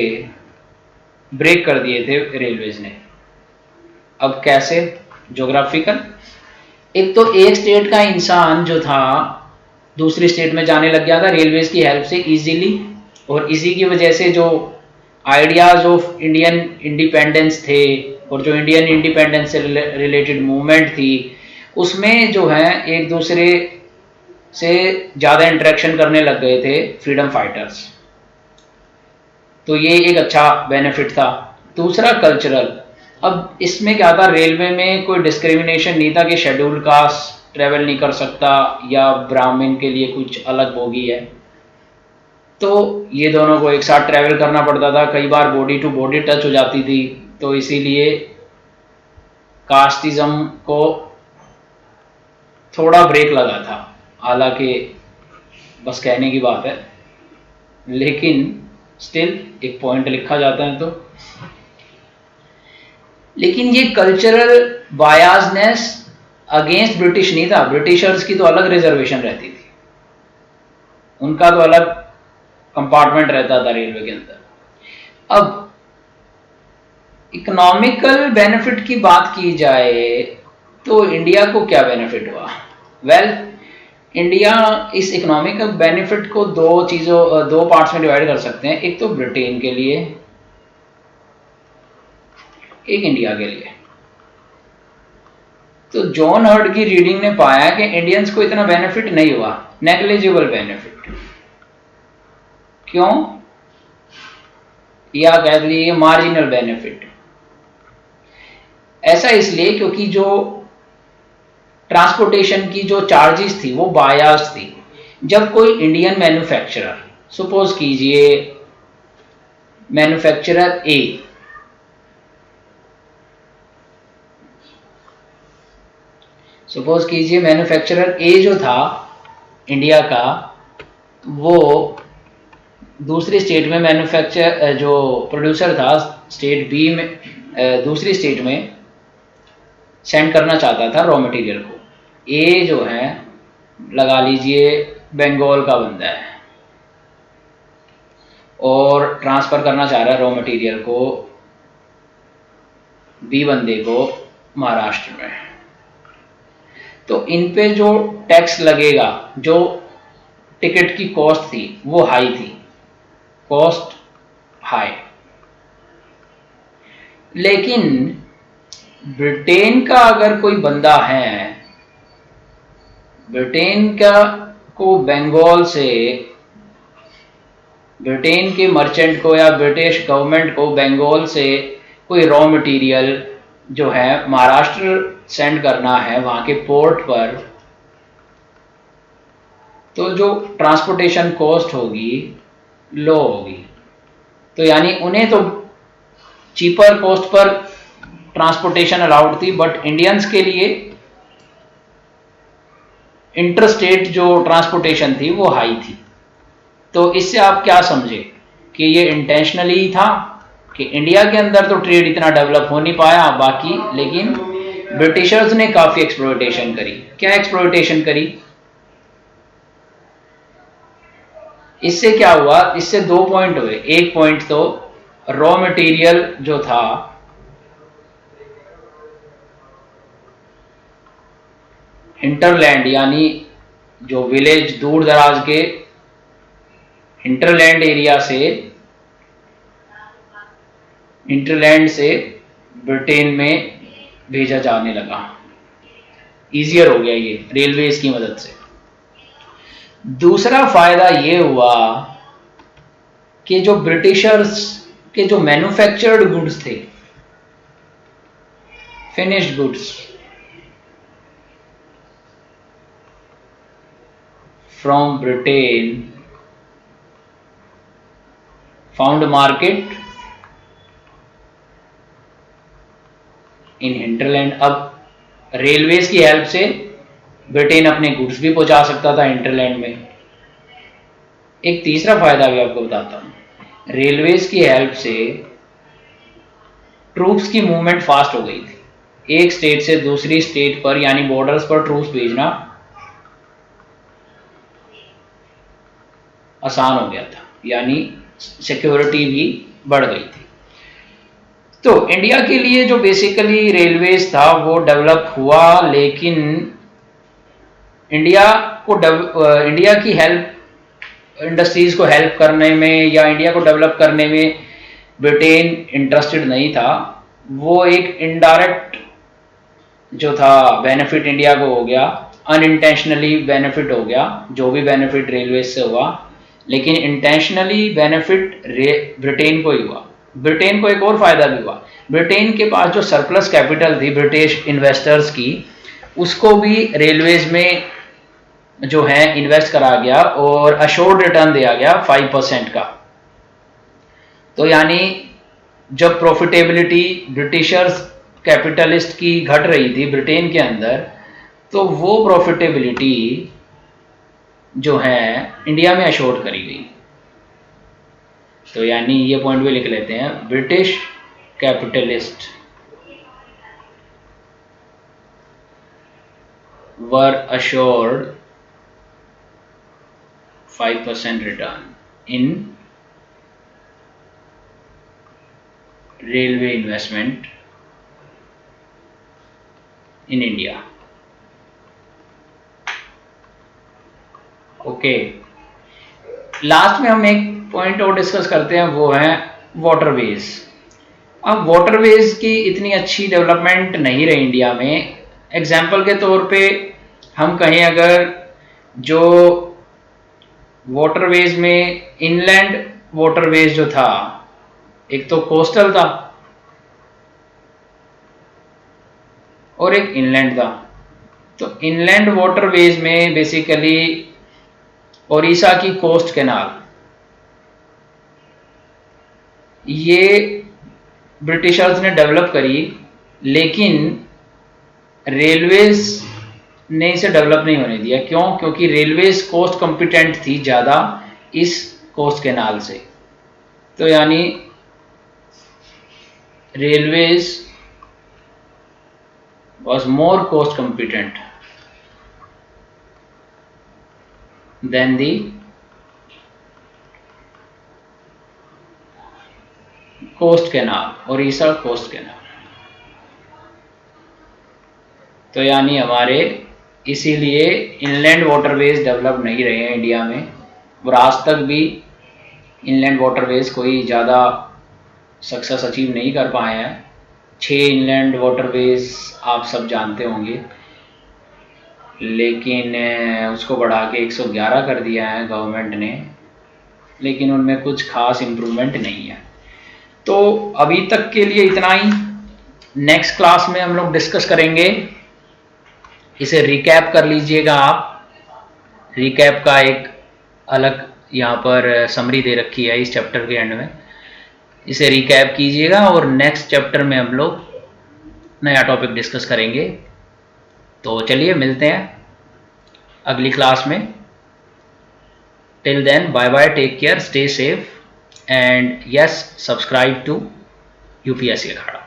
ब्रेक कर दिए थे रेलवेज ने। अब कैसे? ज्योग्राफिकल, एक तो एक स्टेट का इंसान जो था दूसरी स्टेट में जाने लग गया था रेलवेज की हेल्प से इजीली। और इसी की वजह से जो आइडियाज ऑफ इंडियन इंडिपेंडेंस थे और जो इंडियन इंडिपेंडेंस से रिलेटेड मूवमेंट थी, उसमें जो है एक दूसरे से ज़्यादा इंटरेक्शन करने लग गए थे फ्रीडम फाइटर्स। तो ये एक अच्छा बेनिफिट था। दूसरा कल्चरल। अब इसमें क्या था, रेलवे में कोई डिस्क्रिमिनेशन नहीं था कि शेड्यूल कास्ट ट्रेवल नहीं कर सकता या ब्राह्मण के लिए कुछ अलग बोगी है। तो ये दोनों को एक साथ ट्रैवल करना पड़ता था, कई बार बॉडी टू बॉडी टच हो जाती थी। तो इसीलिए कास्टिज्म को थोड़ा ब्रेक लगा था, हालांकि बस कहने की बात है, लेकिन स्टिल एक पॉइंट लिखा जाता है। तो लेकिन ये कल्चरल बायसनेस अगेंस्ट ब्रिटिश नहीं था। ब्रिटिशर्स की तो अलग रिजर्वेशन रहती थी, उनका तो अलग कंपार्टमेंट रहता था रेलवे के अंदर। अब इकोनॉमिकल बेनिफिट की बात की जाए तो इंडिया को क्या बेनिफिट हुआ? वेल, इंडिया इस इकोनॉमिकल बेनिफिट को दो पार्ट्स में डिवाइड कर सकते हैं। एक तो ब्रिटेन के लिए, एक इंडिया के लिए। तो जॉन हर्ट की रीडिंग ने पाया कि इंडियंस को इतना बेनिफिट नहीं हुआ, नेग्लिजिबल बेनिफिट। क्यों? या कह लीजिए मार्जिनल बेनिफिट। ऐसा इसलिए क्योंकि जो ट्रांसपोर्टेशन की जो चार्जेस थी वो बायस्ड थी। जब कोई इंडियन मैन्युफैक्चरर, सपोज कीजिए मैन्युफैक्चरर ए, जो था इंडिया का, वो दूसरी स्टेट में जो प्रोड्यूसर था स्टेट बी में, दूसरी स्टेट में सेंड करना चाहता था रॉ मटेरियल को। ए जो है लगा लीजिए बंगाल का बंदा है और ट्रांसफ़र करना चाह रहा है रॉ मटेरियल को बी बंदे को महाराष्ट्र में। तो इन पे जो टैक्स लगेगा, जो टिकट की कॉस्ट थी वो हाई थी, कॉस्ट हाई। लेकिन ब्रिटेन का अगर कोई बंदा है, ब्रिटेन का को बंगाल से, ब्रिटेन के मर्चेंट को या ब्रिटिश गवर्नमेंट को बंगाल से कोई रॉ मटेरियल जो है महाराष्ट्र सेंड करना है वहाँ के पोर्ट पर, तो जो ट्रांसपोर्टेशन कॉस्ट होगी लो होगी। तो यानी उन्हें तो cheaper cost per transportation allowed थी, बट इंडियंस के लिए इंटरस्टेट जो ट्रांसपोर्टेशन थी वो हाई थी। तो इससे आप क्या समझे कि ये इंटेंशनली था कि इंडिया के अंदर तो ट्रेड इतना डेवलप हो नहीं पाया बाकी, लेकिन ब्रिटिशर्स ने काफ़ी एक्सप्लॉयटेशन करी। क्या एक्सप्लॉयटेशन करी? इससे क्या हुआ, इससे दो पॉइंट हुए। एक पॉइंट तो रॉ मटेरियल जो था हिंटरलैंड, यानी जो विलेज दूर दराज के हिंटरलैंड एरिया से, हिंटरलैंड से ब्रिटेन में भेजा जाने लगा। ईजियर हो गया ये रेलवेज की मदद से। दूसरा फायदा ये हुआ कि जो ब्रिटिशर्स के जो मैन्युफैक्चर्ड गुड्स थे, finished goods from Britain found market in hinterland. अब रेलवेज की हेल्प से ब्रिटेन अपने गुड्स भी पहुंचा सकता था हिंटरलैंड में। एक तीसरा फायदा भी आपको बताता हूं। रेलवेज की हेल्प से ट्रूप्स की मूवमेंट फास्ट हो गई थी। एक स्टेट से दूसरी स्टेट पर यानी बॉर्डर्स पर ट्रूप्स भेजना आसान हो गया था, यानी सिक्योरिटी भी बढ़ गई थी। तो इंडिया के लिए जो बेसिकली रेलवेज था वो डेवलप हुआ, लेकिन इंडिया की हेल्प, इंडस्ट्रीज को हेल्प करने में या इंडिया को डेवलप करने में ब्रिटेन इंटरेस्टेड नहीं था। वो एक इनडायरेक्ट जो था बेनिफिट इंडिया को हो गया, अनइंटेंशनली बेनिफिट हो गया, जो भी बेनिफिट रेलवे से हुआ, लेकिन इंटेंशनली बेनिफिट ब्रिटेन को ही हुआ। ब्रिटेन को एक और फायदा भी हुआ, ब्रिटेन के पास जो सरप्लस कैपिटल थी ब्रिटिश इन्वेस्टर्स की, उसको भी रेलवेज में जो है इन्वेस्ट करा गया और अश्योर्ड रिटर्न दिया गया 5% का। तो यानी जब प्रॉफिटेबिलिटी ब्रिटिशर्स कैपिटलिस्ट की घट रही थी ब्रिटेन के अंदर, तो वो प्रॉफिटेबिलिटी जो है इंडिया में अश्योर्ड करी गई। तो यानी ये पॉइंट भी लिख लेते हैं, British capitalist were assured 5% return in railway investment in India. Okay, last में हम एक पॉइंट और डिस्कस करते हैं, वो है वाटरवेज। अब वाटरवेज की इतनी अच्छी डेवलपमेंट नहीं रही इंडिया में। एग्जाम्पल के तौर पे हम कहें, अगर जो वाटरवेज में इनलैंड वाटरवेज जो था, एक तो कोस्टल था और एक इनलैंड था। तो इनलैंड वाटरवेज में बेसिकली ओडिशा की कोस्ट कैनाल, ये ब्रिटिशर्स ने डेवलप करी, लेकिन रेलवेज ने इसे डेवलप नहीं होने दिया। क्यों? क्योंकि रेलवेज कोस्ट कॉम्पिटेंट थी ज़्यादा इस कोस्ट कैनाल से। तो यानी railways was more cost competent than the coast canal, Odisha coast canal. तो यानी हमारे इसीलिए इनलैंड वाटरवेज डेवलप नहीं रहे हैं इंडिया में, और आज तक भी इनलैंड वाटरवेज कोई ज़्यादा सक्सेस अचीव नहीं कर पाए हैं। 6 इनलैंड वाटरवेज आप सब जानते होंगे, लेकिन उसको बढ़ा के 111 कर दिया है गवर्नमेंट ने, लेकिन उनमें कुछ खास इम्प्रूवमेंट नहीं है। तो अभी तक के लिए इतना ही। नेक्स्ट क्लास में हम लोग डिस्कस करेंगे, इसे रिकैप कर लीजिएगा आप। रिकैप का एक अलग यहाँ पर समरी दे रखी है इस चैप्टर के एंड में, इसे रिकैप कीजिएगा और नेक्स्ट चैप्टर में हम लोग नया टॉपिक डिस्कस करेंगे। तो चलिए मिलते हैं अगली क्लास में। Till then, bye bye, take care, stay safe, and yes, subscribe to UPSC Akhara.